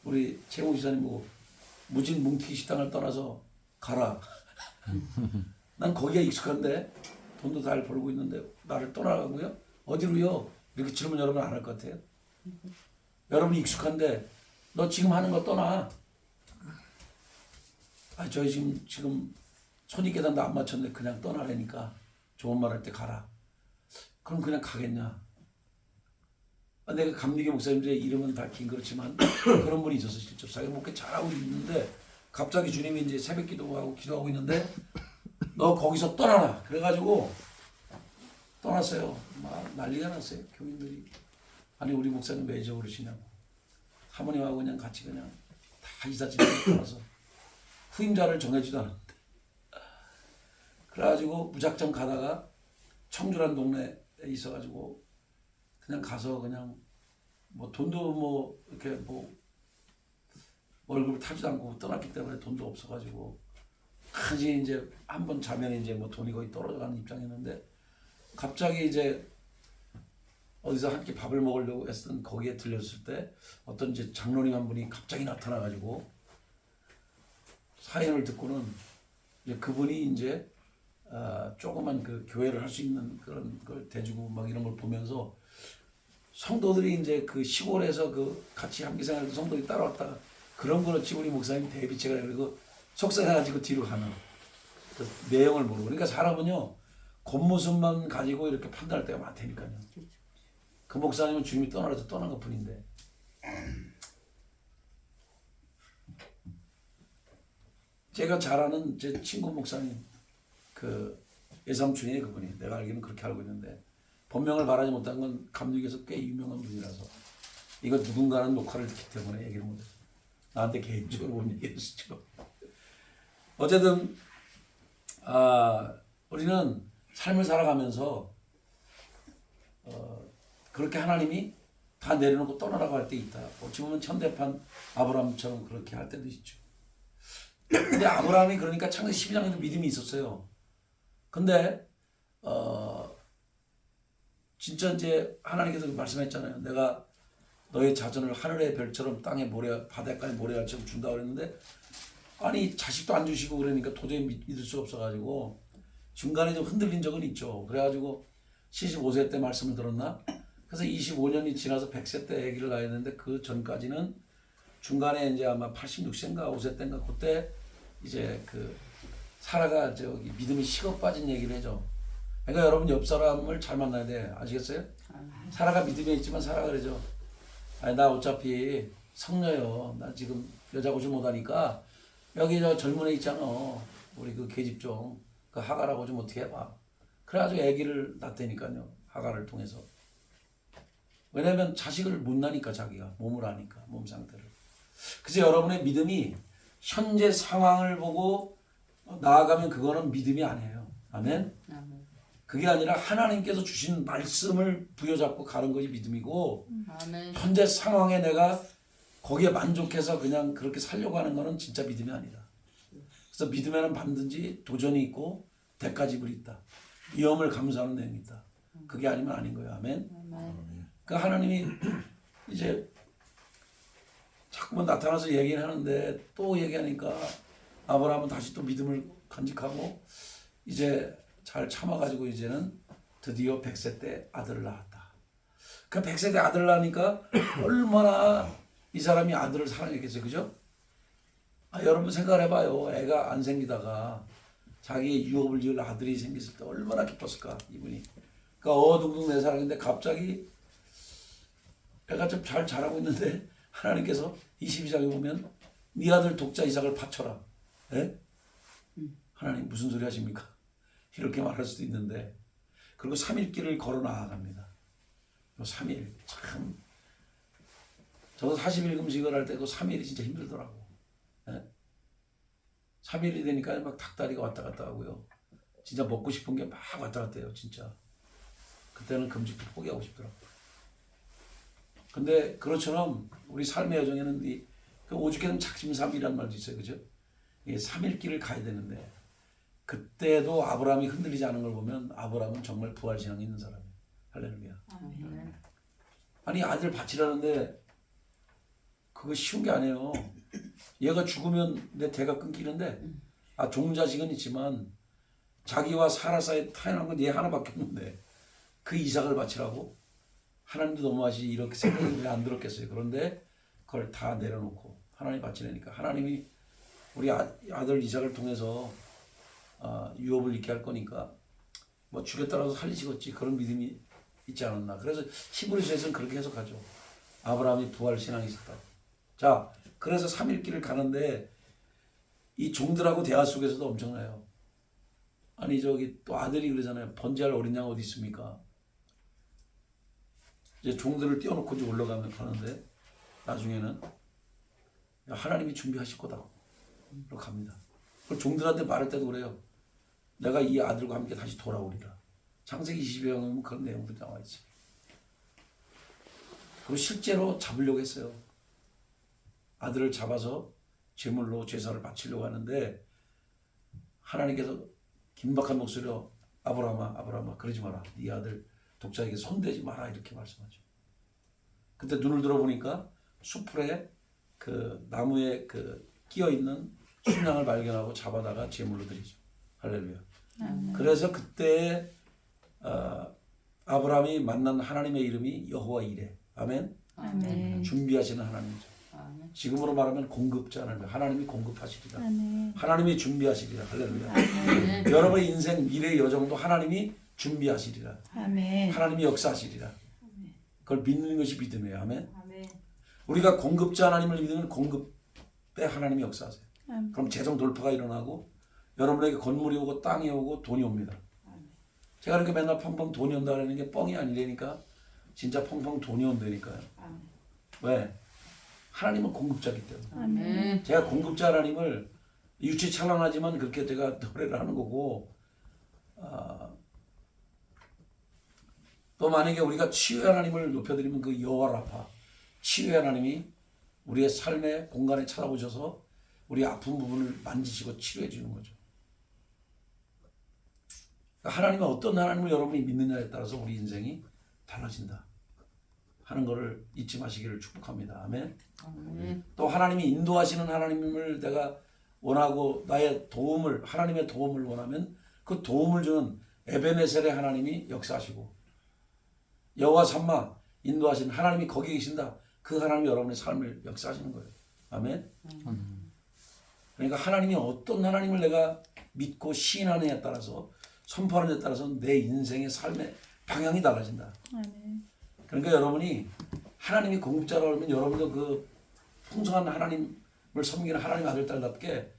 우리 최모 지사님 보고 무진 뭉티기 식당을 떠나서 가라. 난 거기가 익숙한데 돈도 잘 벌고 있는데 나를 떠나가고요? 어디로요? 이렇게 질문 여러분 안 할 것 같아요. 여러분이 익숙한데 너 지금 하는 거 떠나. 저희 지금 손익계산도 안 맞췄는데 그냥 떠나라니까 좋은 말 할 때 가라. 그럼 그냥 가겠냐? 내가 감리교 목사님들의 이름은 밝힌 그렇지만 그런 분이 있어서 직접 자기가 목회 잘하고 있는데 갑자기 주님이 이제 새벽 기도하고 있는데 너 거기서 떠나라. 그래가지고 떠났어요. 막 난리가 났어요. 교인들이. 아니 우리 목사님 왜 저러시냐고. 사모님하고 그냥 같이 그냥 다 이삿짐을 떠나서 후임자를 정해지도 않았는데. 그래가지고 무작정 가다가 청주란 동네에 있어가지고 그냥 가서 그냥 뭐 돈도 뭐 이렇게 뭐 월급을 타지도 않고 떠났기 때문에 돈도 없어가지고 크지 이제 한 번 자면 이제 뭐 돈이 거의 떨어져가는 입장이었는데 갑자기 이제 어디서 한 끼 밥을 먹으려고 했던 거기에 들렸을 때 어떤 이제 장로님 한 분이 갑자기 나타나가지고 사연을 듣고는 이제 그분이 이제 조그만 그 교회를 할 수 있는 그런 걸 대주고 막 이런 걸 보면서 성도들이 이제 그 시골에서 그 같이 함께 생활하던 성도들이 따라왔다가 그런 거렇지 우리 목사님 대비체가 그리고 속상해가지고 뒤로 가는 그 내용을 모르고 그러니까 사람은요 겉모습만 가지고 이렇게 판단할 때가 많다니까요. 그 목사님은 주님이 떠나서 떠난 것 뿐인데 제가 잘 아는 제 친구 목사님 그 예삼촌이 그분이 내가 알기로는 그렇게 알고 있는데 본명을 말하지 못한 건 감독에서 꽤 유명한 분이라서 이거 누군가는 녹화를 듣기 때문에 얘기를 못해요. 나한테 개인적으로 본 얘기였죠. 어쨌든 우리는 삶을 살아가면서 그렇게 하나님이 다 내려놓고 떠나라고 할 때 있다. 어찌 보면 천대판 아브라함처럼 그렇게 할 때도 있죠. 근데 아브라함이 그러니까 창세기 12장에도 믿음이 있었어요. 근데 진짜 이제 하나님께서 말씀했잖아요. 내가 너의 자손을 하늘의 별처럼 땅의 모래 바닷가의 모래알처럼 준다 그랬는데 아니 자식도 안 주시고 그러니까 도저히 믿을 수가 없어가지고 중간에 좀 흔들린 적은 있죠. 그래가지고 75세 때 말씀을 들었나? 그래서 25년이 지나서 100세 때 아기를 낳아야 되는데 그 전까지는 중간에 이제 아마 86세인가 5세 때인가 그때 이제 그 사라가 저기 믿음이 식어 빠진 얘기를 해줘. 그러니까 여러분 옆 사람을 잘 만나야 돼. 아시겠어요? 사라가 믿음이 있지만 사라가 그러죠. 아니 나 어차피 성녀요. 나 지금 여자 고지 못하니까 여기 저 젊은 애 있잖아. 우리 그 계집종 그 하갈하고 좀 어떻게 해봐. 그래가지고 아기를 낳다니까요. 하갈을 통해서. 왜냐면 자식을 못 낳으니까 자기가 몸을 아니까 몸 상태를. 그래서 여러분의 믿음이 현재 상황을 보고 나아가면 그거는 믿음이 아니에요. 아멘. 그게 아니라 하나님께서 주신 말씀을 부여잡고 가는 것이 믿음이고 아멘. 현재 상황에 내가 거기에 만족해서 그냥 그렇게 살려고 하는 것은 진짜 믿음이 아니다. 그래서 믿음에는 반드시 도전이 있고 대가 지불이 있다. 위험을 감수하는 내용이 있다. 그게 아니면 아닌 거예요. 아멘. 아멘. 그 하나님이 이제 자꾸만 나타나서 얘기를 하는데 또 얘기하니까 아브라함은 다시 또 믿음을 간직하고 이제 잘 참아가지고 이제는 드디어 100세 때 아들을 낳았다. 그 100세 때 아들을 낳으니까 얼마나 이 사람이 아들을 사랑했겠어요. 그죠? 여러분 생각을 해봐요. 애가 안 생기다가 자기의 유업을 이을 아들이 생겼을 때 얼마나 기뻤을까 이분이. 그러니까 어둥둥 내 사랑인데 갑자기 애가 좀 잘 자라고 있는데 하나님께서 22장에 보면 네 아들 독자 이삭을 바쳐라. 예? 하나님 무슨 소리 하십니까? 이렇게 말할 수도 있는데 그리고 3일길을 걸어 나아갑니다. 3일 참 저도 40일 금식을 할 때도 3일이 진짜 힘들더라고. 예? 3일이 되니까 막 닭다리가 왔다 갔다 하고요. 진짜 먹고 싶은 게 막 왔다 갔다 해요. 진짜. 그때는 금식도 포기하고 싶더라고. 근데 그렇처럼 우리 삶의 여정에는 그 오죽해는 작심삼일이란 말도 있어요. 그죠? 이 3일길을 가야 되는데 그때도 아브라함이 흔들리지 않은 걸 보면 아브라함은 정말 부활신앙이 있는 사람이에요. 할렐루야. 아멘. 아니 아들 바치라는데 그거 쉬운 게 아니에요. 얘가 죽으면 내 대가 끊기는데 종자식은 있지만 자기와 사라 사이에 태어난 건 얘 하나밖에 없는데 그 이삭을 바치라고? 하나님도 너무하시 이렇게 생각이 왜 안 들었겠어요. 그런데 그걸 다 내려놓고 하나님 바치려니까 하나님이 우리 아들 이삭을 통해서 유업을 있게 할 거니까 뭐 죽였다라도 살리시겠지 그런 믿음이 있지 않았나. 그래서 히브리서에서는 그렇게 해석하죠. 아브라함이 부활 신앙이 있었다. 자, 그래서 3일길을 가는데 이 종들하고 대화 속에서도 엄청나요. 아니 저기 또 아들이 그러잖아요. 번제할 어린 양 어디 있습니까? 이제 종들을 띄워놓고 이제 올라가면 가는데 나중에는 하나님이 준비하실 거다. 그러고 갑니다. 그걸 종들한테 말할 때도 그래요. 내가 이 아들과 함께 다시 돌아오리라. 창세기 20여 장에 보면 그런 내용도 나와 있어요. 그리고 실제로 잡으려고 했어요. 아들을 잡아서 제물로 제사를 바치려고 하는데 하나님께서 긴박한 목소리로 아브라함아 아브라함아 그러지 마라. 네 아들 독자에게 손대지 마라 이렇게 말씀하죠. 그때 눈을 들어보니까 수풀에 그 나무에 그 끼어 있는 순양을 발견하고 잡아다가 제물로 드리죠. 할렐루야. 그래서 그때 아브라함이 만난 하나님의 이름이 여호와 이레. 아멘. 아멘. 준비하시는 하나님이죠. 아멘. 지금으로 말하면 공급자 하나님이 공급하시리라. 아멘. 하나님이 준비하시리라. 할렐루야. 아멘. 여러분의 인생 미래 여정도 하나님이 준비하시리라. 아멘. 하나님이 역사하시리라. 그걸 믿는 것이 믿음이에요. 아멘. 아멘. 우리가 공급자 하나님을 믿으면 공급에 하나님이 역사하세요. 아멘. 그럼 재정 돌파가 일어나고 여러분에게 건물이 오고 땅이 오고 돈이 옵니다. 제가 이렇게 맨날 펑펑 돈이 온다는 게 뻥이 아니라니까 진짜 펑펑 돈이 온다니까요. 왜? 하나님은 공급자이기 때문에. 아멘. 제가 공급자 하나님을 유치찬란하지만 그렇게 제가 노래를 하는 거고 또 만약에 우리가 치유의 하나님을 높여드리면 그 여호와 라파 치유의 하나님이 우리의 삶의 공간에 찾아오셔서 우리 아픈 부분을 만지시고 치료해 주는 거죠. 그러니까 하나님은 어떤 하나님을 여러분이 믿느냐에 따라서 우리 인생이 달라진다 하는 것을 잊지 마시기를 축복합니다. 아멘. 아멘. 또 하나님이 인도하시는 하나님을 내가 원하고 나의 도움을 하나님의 도움을 원하면 그 도움을 주는 에베네셀의 하나님이 역사하시고 여호와 삼마 인도하시는 하나님이 거기 계신다. 그 하나님이 여러분의 삶을 역사하시는 거예요. 아멘. 그러니까 하나님이 어떤 하나님을 내가 믿고 시인하느냐에 따라서 선포하느냐에 따라서 내 인생의 삶의 방향이 달라진다. 아멘. 그러니까 여러분이 하나님이 공급자라고 하면 여러분도 그 풍성한 하나님을 섬기는 하나님 아들 딸답게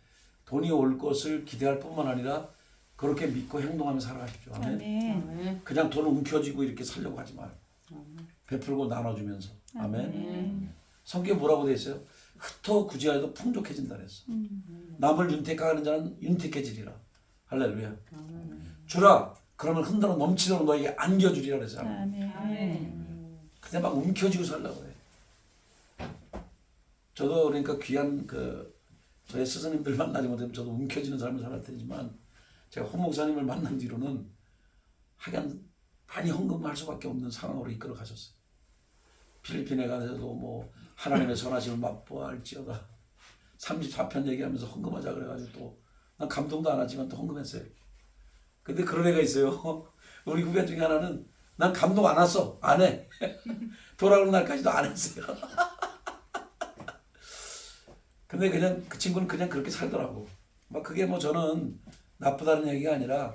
돈이 올 것을 기대할 뿐만 아니라 그렇게 믿고 행동하며 살아가십시오. 아멘. 아멘. 아멘. 그냥 돈을 움켜쥐고 이렇게 살려고 하지 마요. 베풀고 나눠주면서. 아멘. 성경에 뭐라고 되어 있어요? 흩어 구제하여도 풍족해진다 그랬어. 남을 윤택하는 자는 윤택해지리라. 할렐루야. 주라 그러면 흔들어 넘치도록 너에게 안겨주리라 그랬어. 아멘. 근데 막 움켜쥐고 살려고 해. 저도 그러니까 귀한 저의 스승님들 만나지 못하면 저도 움켜쥐는 삶을 살았지만 제가 홍 목사님을 만난 뒤로는 하여간 많이 헌금할 수밖에 없는 상황으로 이끌어 가셨어요. 필리핀에 가서도 뭐 하나님의 선하심을 맛보아할지어다. 34편 얘기하면서 헌금하자 그래가지고 또 난 감동도 안 하지만 또 헌금했어요. 근데 그런 애가 있어요. 우리 후배 중에 하나는 난 감동 안 왔어. 안 해. 돌아오는 날까지도 안 했어요. 근데 그냥 그 친구는 그냥 그렇게 살더라고. 막 그게 뭐 저는 나쁘다는 얘기가 아니라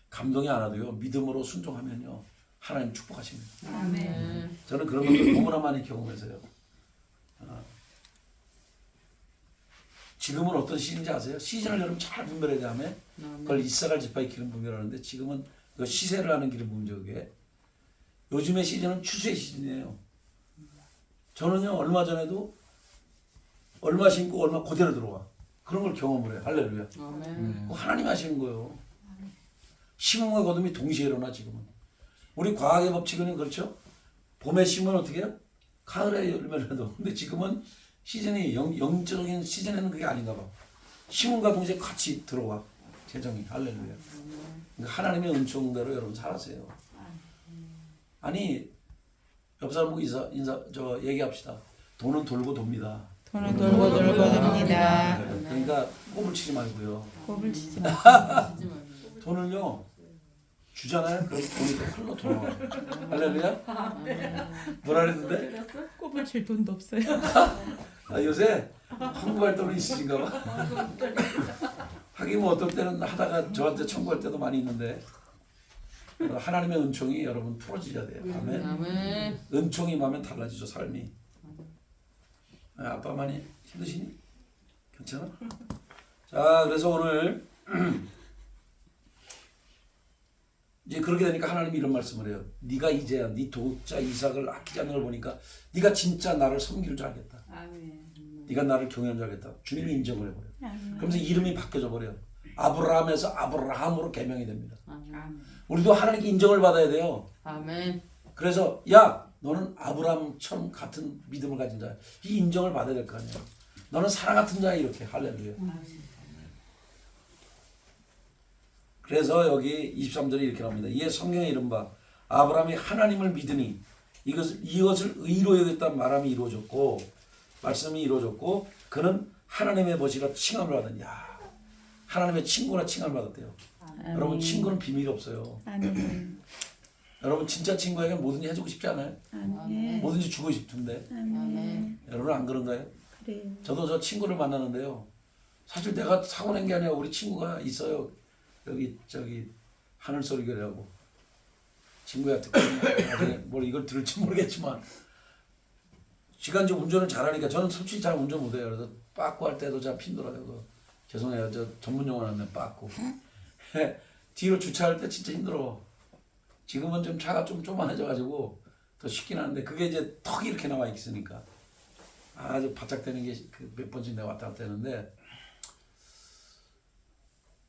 감동이 안 와도요. 믿음으로 순종하면요. 하나님 축복하십니다. 아멘. 저는 그런 것들 너무나 많이 경험해서요. 지금은 어떤 시즌인지 아세요? 시즌을 여러분 잘 분별해야 되면 그걸 이사갈 지파의 기름 분별하는데 지금은 그 시세를 하는 기름 분별에 요즘의 시즌은 추수의 시즌이에요. 저는요 얼마 전에도 얼마 심고 얼마 그대로 들어와 그런 걸 경험을 해요. 할렐루야. 아멘. 그거 하나님 하시는 거예요. 심음과 거둠이 동시에 일어나 지금은. 우리 과학의 법칙은 그렇죠. 봄에 심으면 어떻게 해요? 가을에 열매를 해도. 근데 지금은 시즌이 영적인 시즌에는 그게 아닌가 봐. 심음과 동시에 같이 들어와. 재정이. 할렐루야. 그러니까 하나님의 은총대로 여러분 살아세요. 아니 옆 사람하고 얘기합시다. 돈은 돌고 돕니다. 돈은 돌고 돌고 돕니다. 그러니까 꼽을 치지 말고요. 꼽을 치지 마. 돈을요 주잖아요. 그럼 돈이 또 흘러 돌아와요. 할렐루야. 뭐라 그랬는데? 꼽을 칠 돈도 없어요. 요새 청구할 돈은 있으신가 봐. 하긴 뭐 어떨 때는 하다가 저한테 청구할 때도 많이 있는데 하나님의 은총이 여러분 풀어지셔야 돼요. 아멘. 아멘. 은총이 임하면 달라지죠 삶이. 아빠 많이 힘드시니? 괜찮아? 자 그래서 오늘 이제 그렇게 되니까 하나님이 이런 말씀을 해요. 네가 이제야 네 도자 이삭을 아끼지 않는 걸 보니까 네가 진짜 나를 섬길 줄 알겠다. 아멘. 네가 나를 경외한 줄 알겠다. 주님이 인정을 해버려요. 아멘. 그러면서 이름이 바뀌어져 버려요. 아브라함에서 아브라함으로 개명이 됩니다. 아멘. 우리도 하나님께 인정을 받아야 돼요. 아멘. 그래서 야 너는 아브라함처럼 같은 믿음을 가진 자야. 이 인정을 받아야 될 거 아니야. 너는 사랑 같은 자야 이렇게. 할렐루야. 그래서 여기 23절에 이렇게 나옵니다. 이에 성경에 이른바 아브라함이 하나님을 믿으니 이것을 의로 여겼다는 말함이 이루어졌고 말씀이 이루어졌고 그는 하나님의 벗이라 칭함을 받은. 야 하나님의 친구나 칭함을 받았대요. 여러분 친구는 비밀이 없어요. 아멘. 여러분 진짜 친구에게 뭐든지 해주고 싶지 않아요? 아멘. 뭐든지 주고 싶은데 아멘. 여러분 안 그런가요? 그래요. 저도 저 친구를 만나는데요. 사실 내가 사고 낸 게 아니라 우리 친구가 있어요. 여기 저기 하늘소리교라고 친구야 듣고 나중에 뭘 이걸 들을지 모르겠지만 시간 좀 운전을 잘하니까 저는 솔직히 잘 운전 못해요. 그래서 빠꾸 할 때도 잘 힘들어요. 죄송해요. 저 전문 용어 하는데 빠꾸. 뒤로 주차할 때 진짜 힘들어. 지금은 좀 차가 좀 조그만해져가지고 더 쉽긴 한데 그게 이제 턱이 이렇게 나와 있으니까 아주 바짝 되는 게 몇 번씩 내가 왔다 갔다 했는데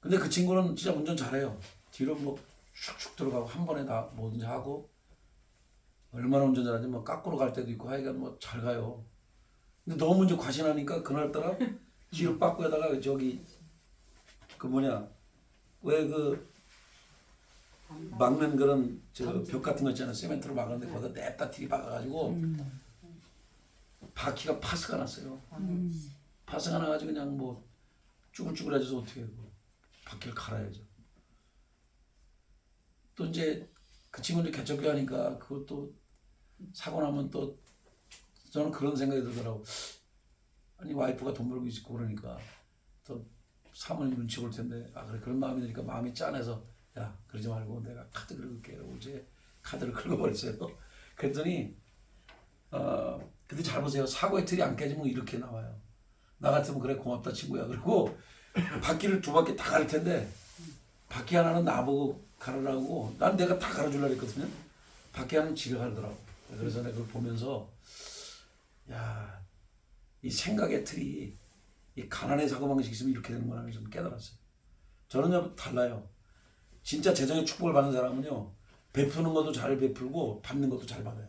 근데 그 친구는 진짜 운전 잘해요. 뒤로 뭐 슉슉 들어가고 한 번에 다 뭐든지 하고 얼마나 운전 잘하는지 뭐 깎으러 갈 때도 있고 하여간 뭐 잘 가요. 근데 너무 이제 과신하니까 그날따라 뒤로 빠꾸에다가 저기 그 뭐냐 왜 그 막는 그런 저 벽 같은 거 있잖아요. 세멘트로 막았는데 거기다 냅다 들이박아가지고 바퀴가 파스가 났어요. 파스가 나가지고 그냥 뭐 쭈글쭈글해져서 어떻게 해요. 바퀴를 갈아야죠. 또 이제 그 친구는 개척교 하니까 그것도 사고 나면 또 저는 그런 생각이 들더라고. 아니 와이프가 돈 벌고 있고 그러니까 또 사모님 눈치 볼 텐데 아 그래 그런 마음이 드니까 마음이 짠해서 야 그러지 말고 내가 카드 긁을게 라고 이제 카드를 긁어버렸어요. 그랬더니 근데 잘 보세요. 사고의 틀이 안 깨지면 이렇게 나와요. 나 같으면 그래 고맙다 친구야. 그리고 바퀴를 두 바퀴 다 갈 텐데 바퀴 하나는 나보고 가르라고 난 내가 다 갈아주려고 했거든요. 바퀴 하나는 지가 갈더라고. 그래서 내가 그걸 보면서 야, 이 생각의 틀이 이 가난의 사고방식이 있으면 이렇게 되는구나 좀 깨달았어요. 저는요 달라요. 진짜 재정의 축복을 받는 사람은요 베푸는 것도 잘 베풀고 받는 것도 잘 받아요.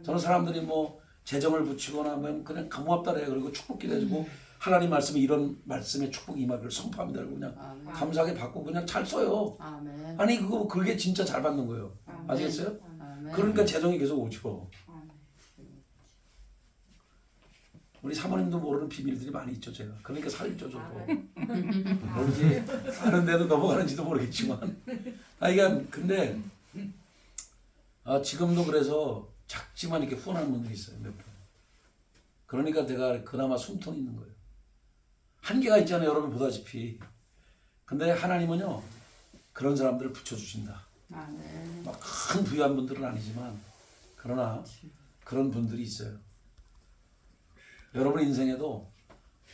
저는 사람들이 뭐 재정을 붙이거나 하면 그냥 고맙다 그래요. 그리고 축복기도 해주고 하나님 말씀에 이런 말씀의 축복이 임하기를 선포합니다. 그리고 그냥 아멘. 감사하게 받고 그냥 잘 써요. 아멘. 아니 그게 진짜 잘 받는 거예요. 아시겠어요? 아멘. 그러니까 재정이 계속 오죠. 우리 사모님도 모르는 비밀들이 많이 있죠, 제가. 그러니까 살죠, 저도. 모르지. 아는데도 넘어가는지도 모르겠지만. 그러니까 근데 지금도 그래서 작지만 이렇게 후원하는 분들이 있어요, 몇 분. 그러니까 내가 그나마 숨통이 있는 거예요. 한계가 있잖아요, 여러분 보다시피. 근데 하나님은요, 그런 사람들을 붙여주신다. 아멘. 막 큰 부유한 분들은 아니지만, 그러나 그런 분들이 있어요. 여러분 인생에도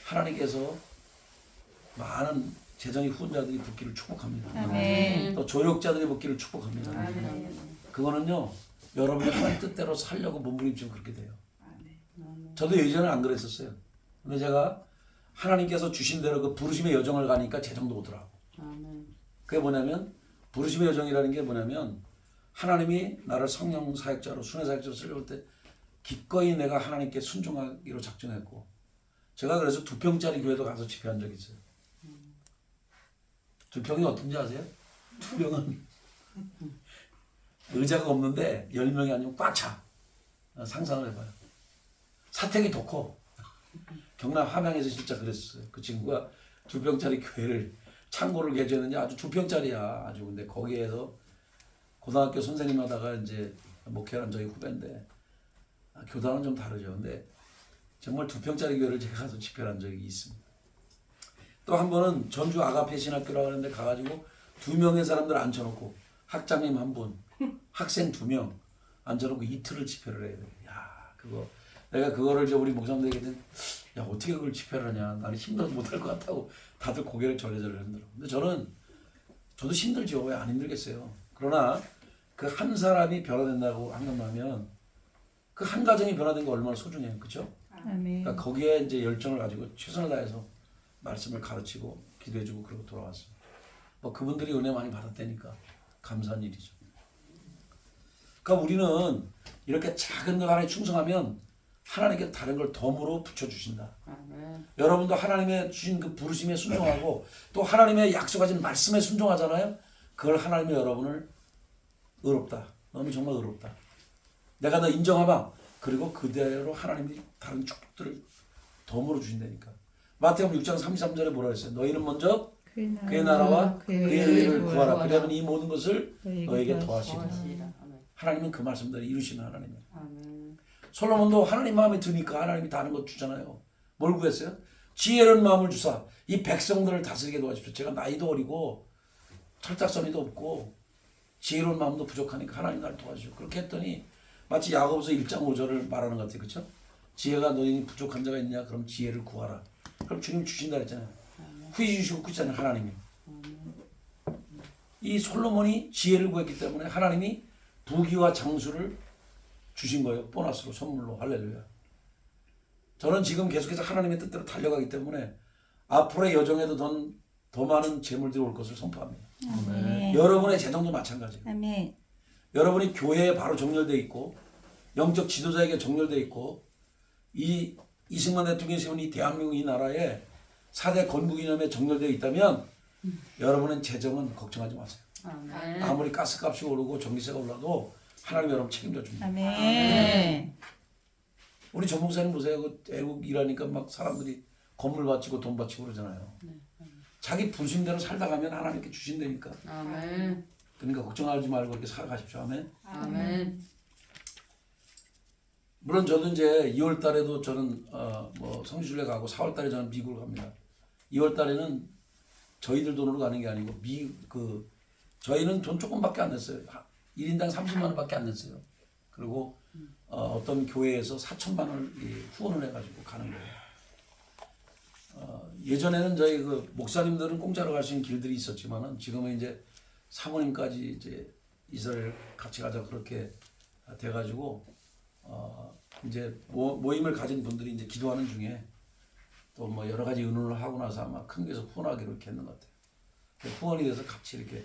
하나님께서 많은 재정의 후원자들이 붙기를 축복합니다. 아멘. 또 조력자들이 붙기를 축복합니다. 그거는요, 여러분이 하나님 뜻대로 살려고 몸부림치면 그렇게 돼요. 저도 예전에 안 그랬었어요. 근데 제가 하나님께서 주신 대로 그 부르심의 여정을 가니까 재정도 오더라고. 아멘. 그게 뭐냐면 부르심의 여정이라는 게 뭐냐면 하나님이 나를 성령 사역자로 순회 사역자로 쓰려고 할 때 기꺼이 내가 하나님께 순종하기로 작정했고, 제가 그래서 2평짜리 교회도 가서 집회한 적이 있어요. 2평이 어떤지 아세요? 2평은 의자가 없는데 10명이 아니면 꽉 차. 상상을 해봐요. 사택이 더 커. 경남 함양에서 진짜 그랬어요. 그 친구가 2평짜리 교회를 창고를 개조했는데 아주 2평짜리야. 아주. 근데 거기에서 고등학교 선생님 하다가 이제 목회한 저희 후배인데, 교단은 좀 다르죠. 근데 정말 2평짜리 교회를 제가 가서 집회를 한 적이 있습니다. 또 한 번은 전주 아가페 신학교라고 하는데 가가지고 2명의 사람들 앉혀놓고 학장님 1분, 학생 2명 앉혀놓고 이틀을 집회를 해야 돼요. 야, 그거 내가 그거를 우리 목사님들에게 야, 어떻게 그걸 집회를 하냐, 나는 힘들어서 못할 것 같다고 다들 고개를 절레절레 흔들어. 근데 저도 힘들죠. 왜 안 힘들겠어요. 그러나 그 한 사람이 변화된다고 한다면 그 한 가정이 변화된 거 얼마나 소중해요, 그렇죠? 아멘. 그러니까 거기에 이제 열정을 가지고 최선을 다해서 말씀을 가르치고 기도해주고 그러고 돌아왔습니다. 뭐 그분들이 은혜 많이 받았다니까 감사한 일이죠. 그러니까 우리는 이렇게 작은 것 하나에 충성하면 하나님께 다른 걸 덤으로 붙여주신다. 아멘. 여러분도 하나님의 주신 그 부르심에 순종하고 또 하나님의 약속하신 말씀에 순종하잖아요. 그걸 하나님이 여러분을 의롭다. 너는 정말 의롭다. 내가 너 인정하마. 그리고 그대로 하나님이 다른 축복들을 덤으로 주신다니까. 마태복음 6장 33절에 뭐라 했어요? 너희는 먼저 그의 나라와 그의 의를 구하라. 그러면 이 모든 것을 너에게 더하시리라. 더하시리라. 아멘. 하나님은 그 말씀대로 이루시는 하나님이에요. 아멘. 솔로몬도 하나님 마음에 드니까 하나님이 다른 것 주잖아요. 뭘 구했어요? 지혜로운 마음을 주사 이 백성들을 다스리게 도와주십시오. 제가 나이도 어리고 철딱서니도 없고 지혜로운 마음도 부족하니까 하나님 나를 도와주십시오. 그렇게 했더니 마치 야고보서 1장 5절을 말하는 것 같아요. 그렇죠? 지혜가 너희 부족한 자가 있냐? 그럼 지혜를 구하라. 그럼 주님 주신다 그랬잖아요. 후히 주시고 그랬잖아요. 하나님이. 이 솔로몬이 지혜를 구했기 때문에 하나님이 부귀와 장수를 주신 거예요. 보너스로, 선물로. 할렐루야. 저는 지금 계속해서 하나님의 뜻대로 달려가기 때문에 앞으로의 여정에도 더 많은 재물들이 올 것을 선포합니다. 아멘. 여러분의 재정도 마찬가지예요. 아멘. 여러분이 교회에 바로 정렬되어 있고 영적 지도자에게 정렬되어 있고 이 이승만 대통령이 세운 이 대한민국 이 나라에 4대 건국이념에 정렬되어 있다면 여러분의 재정은 걱정하지 마세요. 아멘. 아무리 가스값이 오르고 전기세가 올라도 하나님 여러분 책임져 줍니다. 아멘. 우리 전 목사님 보세요. 그 애국 일하니까 막 사람들이 건물 바치고 돈 바치고 그러잖아요. 자기 분심대로 살다 가면 하나님께 주신다니까. 아멘. 그러니까 걱정하지 말고 이렇게 살아가십시오. 아멘. 아멘. 물론 저도 이제 2월 달에도 저는 뭐 성지순례 가고 4월 달에 저는 미국을 갑니다. 2월 달에는 저희들 돈으로 가는 게 아니고 저희는 돈 조금밖에 안 냈어요. 1인당 30만 원밖에 안 냈어요. 그리고 어떤 교회에서 4천만 원을 후원을 해가지고 가는 거예요. 예전에는 저희 그 목사님들은 공짜로 갈 수 있는 길들이 있었지만은 지금은 이제 사모님까지 이제 이스라엘 같이 가자 그렇게 돼가지고 이제 모임을 가진 분들이 이제 기도하는 중에 또 뭐 여러 가지 의논을 하고 나서 아마 큰 교회에서 후원하기로 이렇게 했는 것 같아요. 후원이 돼서 같이 이렇게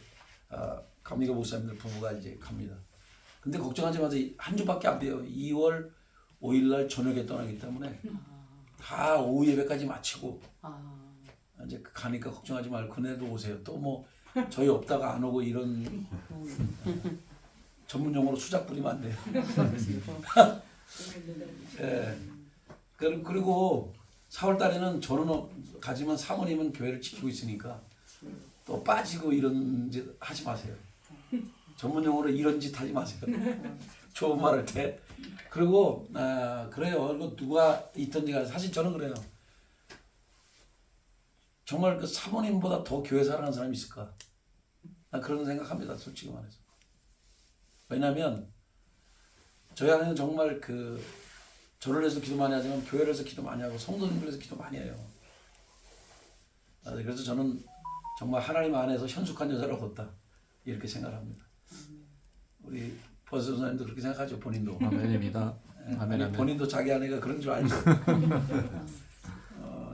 감리교 목사님들 부부가 이제 갑니다. 근데 걱정하지 마세요. 한 주밖에 안 돼요. 2월 5일 날 저녁에 떠나기 때문에 다 오후 예배까지 마치고 이제 가니까 걱정하지 말고 그네도 오세요. 또 뭐 저희 없다가 안 오고 이런 전문 용어로 수작 부리면 안 돼요. 예. 그리고 4월 달에는 저는 가지만 사모님은 교회를 지키고 있으니까 또 빠지고 이런 짓 하지 마세요. 전문 용어로 이런 짓 하지 마세요. 좋은 말 할 때. 그리고 그래요. 그리고 누가 있든지 간에 사실 저는 그래요. 정말 그 사모님보다 더 교회 사랑하는 사람이 있을까? 나 그런 생각합니다. 솔직히 말해서. 왜냐하면 저희 아내는 정말 그 저를 위해서 기도 많이 하지만 교회를 위해서 기도 많이 하고 성도님들 위해서 기도 많이 해요. 그래서 저는 정말 하나님 안에서 현숙한 여자를 얻었다 이렇게 생각합니다. 우리 버스 선생님도 그렇게 생각하죠. 본인도. 아멘입니다. 아멘, 아멘. 본인도 자기 아내가 그런 줄 알죠.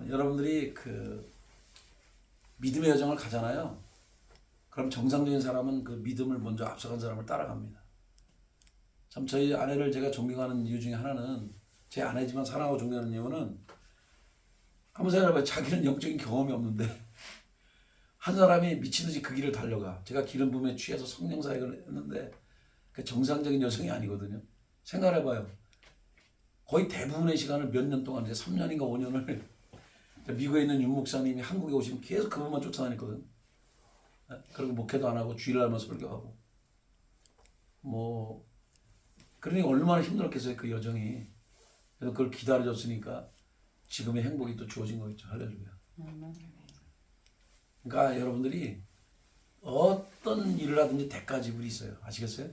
여러분들이 그 믿음의 여정을 가잖아요. 그럼 정상적인 사람은 그 믿음을 먼저 앞서간 사람을 따라갑니다. 참 저희 아내를 제가 존경하는 이유 중에 하나는 제 아내지만 사랑하고 존경하는 이유는 한번 생각해봐요. 자기는 영적인 경험이 없는데 한 사람이 미친듯이 그 길을 달려가. 제가 기름 부음에 취해서 성령 사역을 했는데 그 정상적인 여성이 아니거든요. 생각해봐요. 거의 대부분의 시간을 몇 년 동안 이제 3년인가 5년을 미국에 있는 윤 목사님이 한국에 오시면 계속 그분만 쫓아다녔거든. 그리고 목회도 안 하고 주일날만 설교하고 뭐 그러니 얼마나 힘들었겠어요 그 여정이. 그래서 그걸 기다려줬으니까 지금의 행복이 또 주어진 거겠죠. 할렐루야. 그러니까 여러분들이 어떤 일을 하든지 대가지불이 있어요. 아시겠어요?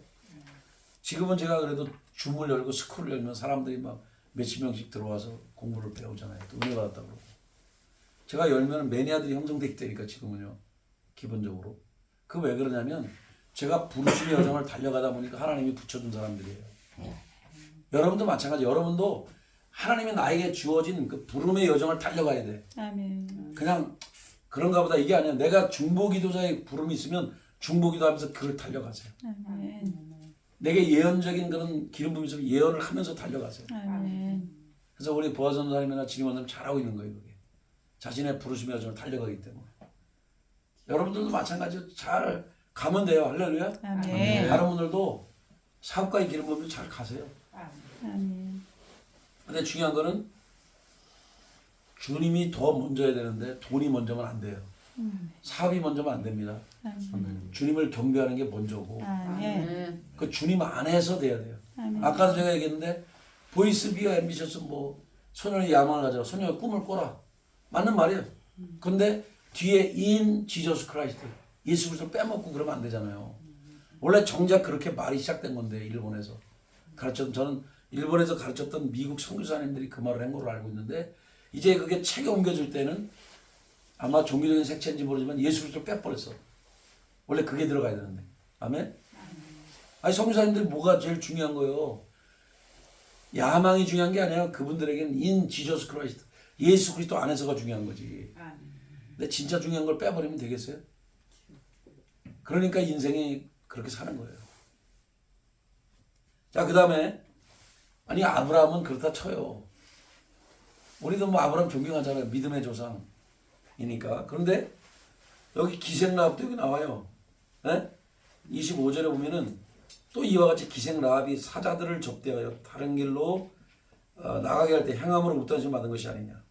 지금은 제가 그래도 줌을 열고 스쿨을 열면 사람들이 막 몇십 명씩 들어와서 공부를 배우잖아요. 또 은혜 받았다고 그러고. 제가 열면 매니아들이 형성돼 있다니까 지금은요. 기본적으로. 그 왜 그러냐면 제가 부르심의 여정을 달려가다 보니까 하나님이 붙여준 사람들이에요. 여러분도 마찬가지. 여러분도 하나님이 나에게 주어진 그 부름의 여정을 달려가야 돼. 아멘. 그냥 그런가 보다 이게 아니야. 내가 중보기도자의 부름이 있으면 중보기도하면서 그걸 달려가세요. 아멘. 내게 예언적인 그런 기름 부음이 있으면 예언을 하면서 달려가세요. 아멘. 그래서 우리 보아 선사님이나 지림 원사님 잘하고 있는 거예요. 그게. 자신의 부르심의 여정을 달려가기 때문에. 여러분들도 마찬가지로 잘 가면 돼요. 할렐루야. 아멘. 다른 분들도 사업가의 기름 부음을 잘 가세요. 아멘. 근데 중요한 거는 주님이 더 먼저 해야 되는데 돈이 먼저면 안 돼요. 사업이 먼저면 안 됩니다. 아멘. 주님을 경배하는 게 먼저고 아멘. 그 주님 안에서 돼야 돼요. 아멘. 아까도 제가 얘기했는데 보이스 비어 앰비셔스 뭐 소년의 야망을 가져라. 소년의 꿈을 꿔라. 맞는 말이에요. 근데 뒤에 in Jesus Christ 예수 그리스도를 빼먹고 그러면 안 되잖아요. 원래 정작 그렇게 말이 시작된 건데 일본에서 저는 일본에서 가르쳤던 미국 선교사님들이 그 말을 한 걸로 알고 있는데 이제 그게 책에 옮겨질 때는 아마 종교적인 색채인지 모르지만 예수 그리스도를 빼버렸어. 원래 그게 들어가야 되는데. 아멘? 아니 선교사님들이 뭐가 제일 중요한 거예요? 야망이 중요한 게 아니라 그분들에게는 in Jesus Christ 예수 그리스도 안에서가 중요한 거지. 근데 진짜 중요한 걸 빼버리면 되겠어요? 그러니까 인생이 그렇게 사는 거예요. 자, 그 다음에 아니 아브라함은 그렇다 쳐요. 우리도 뭐 아브라함 존경하잖아요. 믿음의 조상이니까. 그런데 여기 기생라합도 여기 나와요. 네? 25절에 보면은 또 이와 같이 기생라합이 사자들을 접대하여 다른 길로 나가게 할 때 행함으로 못단심 받은 것이 아니냐.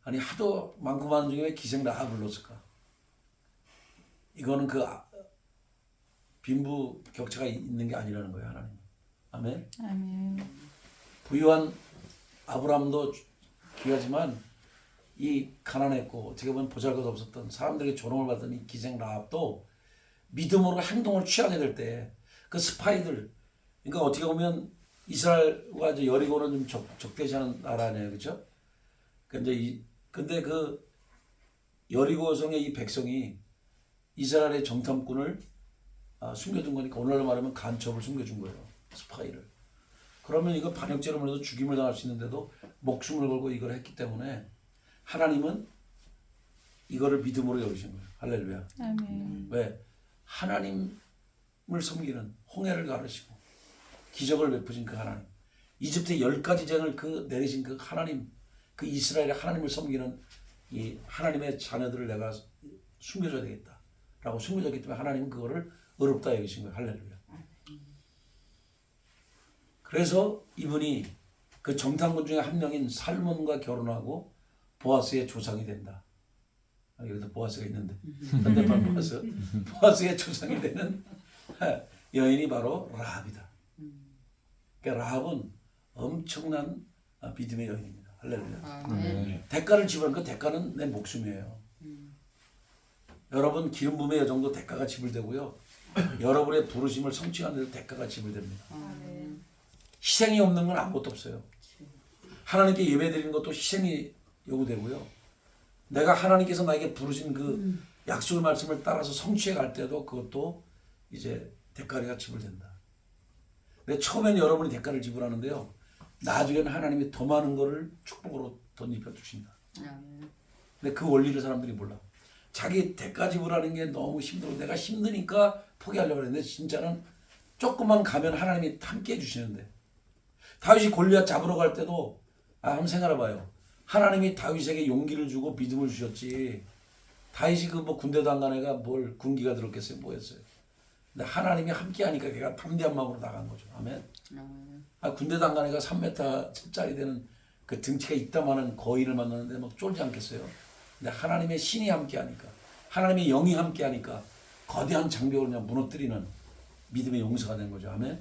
아니 하도 많고 많은 중에 왜 기생라합을 넣었을까? 이거는 그 빈부 격차가 있는 게 아니라는 거예요. 하나님. 아멘. 아멘. 부유한 아브라함도 귀하지만 이 가난했고 어떻게 보면 보잘것 없었던 사람들에게 조롱을 받던 이 기생 라합도 믿음으로 행동을 취하게 될 때 그 스파이들 그러니까 어떻게 보면 이스라엘과 이제 여리고는 좀 적대시하는 나라네요, 그렇죠? 근데 그 여리고성의 이 백성이 이스라엘의 정탐꾼을 숨겨준 거니까 오늘날로 말하면 간첩을 숨겨준 거예요, 스파이를. 그러면 이거 반역죄로 물어서 죽임을 당할 수 있는데도 목숨을 걸고 이걸 했기 때문에 하나님은 이거를 믿음으로 여기신 거예요. 할렐루야. 아멘. 왜? 하나님을 섬기는 홍해를 가르시고 기적을 베푸신 그 하나님, 이집트의 10가지 재앙을 내리신 그 하나님, 그 이스라엘의 하나님을 섬기는 이 하나님의 자녀들을 내가 숨겨줘야 되겠다라고 숨겨졌기 때문에 하나님은 그거를 어렵다 여기신 거예요. 할렐루야. 그래서 이분이 그 정탐꾼 중에 한 명인 살몬과 결혼하고 보아스의 조상이 된다. 여기도 보아스가 있는데 현대판 보아스의 조상이 되는 여인이 바로 라합이다. 그러니까 라합은 엄청난 믿음의 여인입니다. 할렐루야. 아멘. 대가를 지불한 그 대가는 내 목숨이에요. 여러분 기름 부음의 여정도 대가가 지불되고요. 여러분의 부르심을 성취하는 데도 대가가 지불됩니다. 아멘. 희생이 없는 건 아무것도 없어요. 하나님께 예배드리는 것도 희생이 요구되고요. 내가 하나님께서 나에게 부르신 그 약속의 말씀을 따라서 성취해 갈 때도 그것도 이제 대가가 지불된다. 근데 처음엔 여러분이 대가를 지불하는데요. 나중에는 하나님이 더 많은 거를 축복으로 덧입혀 주신다. 아멘. 근데 그 원리를 사람들이 몰라. 자기 대가 지불하는 게 너무 힘들어. 내가 힘드니까 포기하려고 했는데 진짜는 조금만 가면 하나님이 함께 해주시는데 다윗이 골리앗 잡으러 갈 때도 한번 생각해봐요. 하나님이 다윗에게 용기를 주고 믿음을 주셨지. 다윗이 그 뭐 군대도 안 간 애가 뭘 군기가 들었겠어요? 뭐였어요? 근데 하나님이 함께 하니까 걔가 담대한 마음으로 나간 거죠. 아멘. 군대도 안 간 애가 3m짜리 되는 그 등치가 있다마는 거인을 만났는데 막 쫄지 않겠어요? 근데 하나님의 신이 함께 하니까, 하나님의 영이 함께 하니까 거대한 장벽을 그냥 무너뜨리는 믿음의 용사가 된 거죠. 아멘.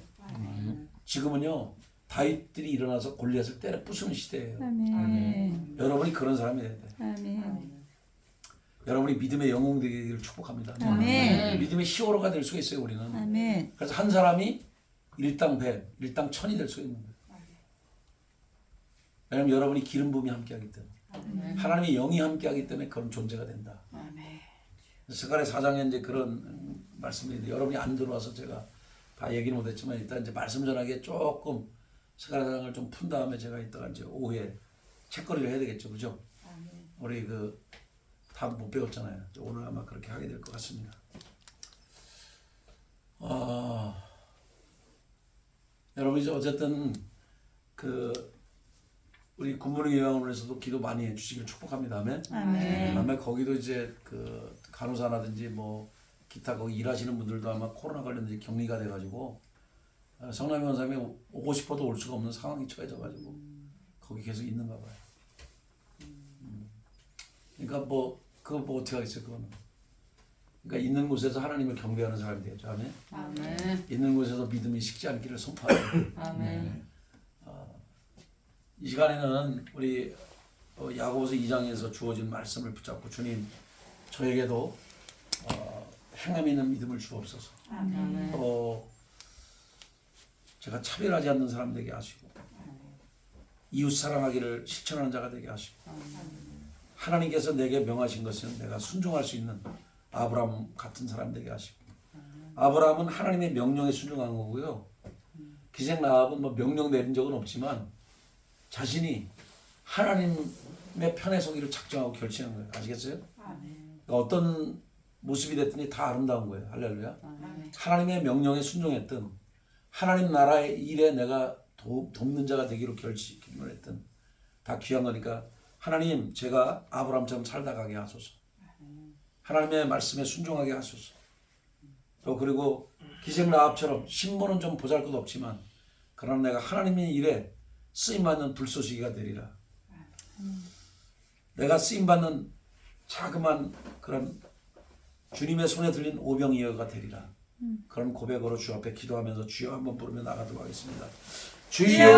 지금은요 다윗들이 일어나서 골리앗을 때려 부수는 시대예요. 아멘. 여러분이 그런 사람이 돼야 돼. 아멘. 여러분이 믿음의 영웅 되기를 축복합니다. 아멘. 믿음의 히어로가 될 수가 있어요. 우리는. 아멘. 그래서 한 사람이 일당 100, 일당 1000이 될 수가 있는 거예요. 왜냐하면 여러분이 기름 부음이 함께하기 때문에, 하나님의 영이 함께하기 때문에 그런 존재가 된다. 스가랴 4장에 이제 그런 말씀이 있는데 여러분이 안 들어와서 제가 다 얘기는 못했지만 일단 이제 말씀 전하기에 조금 스가랴 4장을 좀 푼 다음에 제가 이따가 이제 오후에 책거리를 해야 되겠죠, 그죠? 우리 그 다 못 배웠잖아요. 오늘 아마 그렇게 하게 될 것 같습니다. 여러분 이제 어쨌든 그 우리 굿모닝 요양원에서도 기도 많이 해주시길 축복합니다. 아멘. 아멘. 아마 거기도 이제 그 간호사라든지 뭐 기타 거기 일하시는 분들도 아마 코로나 관련된 격리가 돼가지고 성남의 원사님이 오고 싶어도 올 수가 없는 상황이 처해져가지고 거기 계속 있는가 봐요. 그러니까 뭐 그거 뭐 어떻게 하겠어요 그거는. 그러니까 있는 곳에서 하나님을 경배하는 사람이 되죠. 아멘. 아멘. 있는 곳에서 믿음이 식지 않기를 선포하고. 아멘. 이 시간에는 우리 야고보서 2장에서 주어진 말씀을 붙잡고 주님 저에게도 행함 있는 믿음을 주옵소서. 아멘. 또 제가 차별하지 않는 사람 되게 하시고 이웃 사랑하기를 실천하는 자가 되게 하시고 하나님께서 내게 명하신 것은 내가 순종할 수 있는 아브라함 같은 사람 되게 하시고 아브라함은 하나님의 명령에 순종한 거고요. 기생 라합은 뭐 명령 내린 적은 없지만 자신이 하나님의 편에 서기를 작정하고 결심한 거예요. 아시겠어요? 그러니까 어떤 모습이 됐든지 다 아름다운 거예요. 할렐루야. 하나님의 명령에 순종했든 하나님 나라의 일에 내가 돕는 자가 되기로 결심을 했든 다 귀한 거니까 하나님 제가 아브라함처럼 살다 가게 하소서. 하나님의 말씀에 순종하게 하소서. 또 그리고 기생 라합처럼 신분은 좀 보잘것없지만 그러나 내가 하나님의 일에 쓰임받는 불쏘시개가 되리라. 내가 쓰임받는 자그만 그런 주님의 손에 들린 오병이어가 되리라. 그런 고백으로 주 앞에 기도하면서 주여 한번 부르며 나가도록 하겠습니다. 주여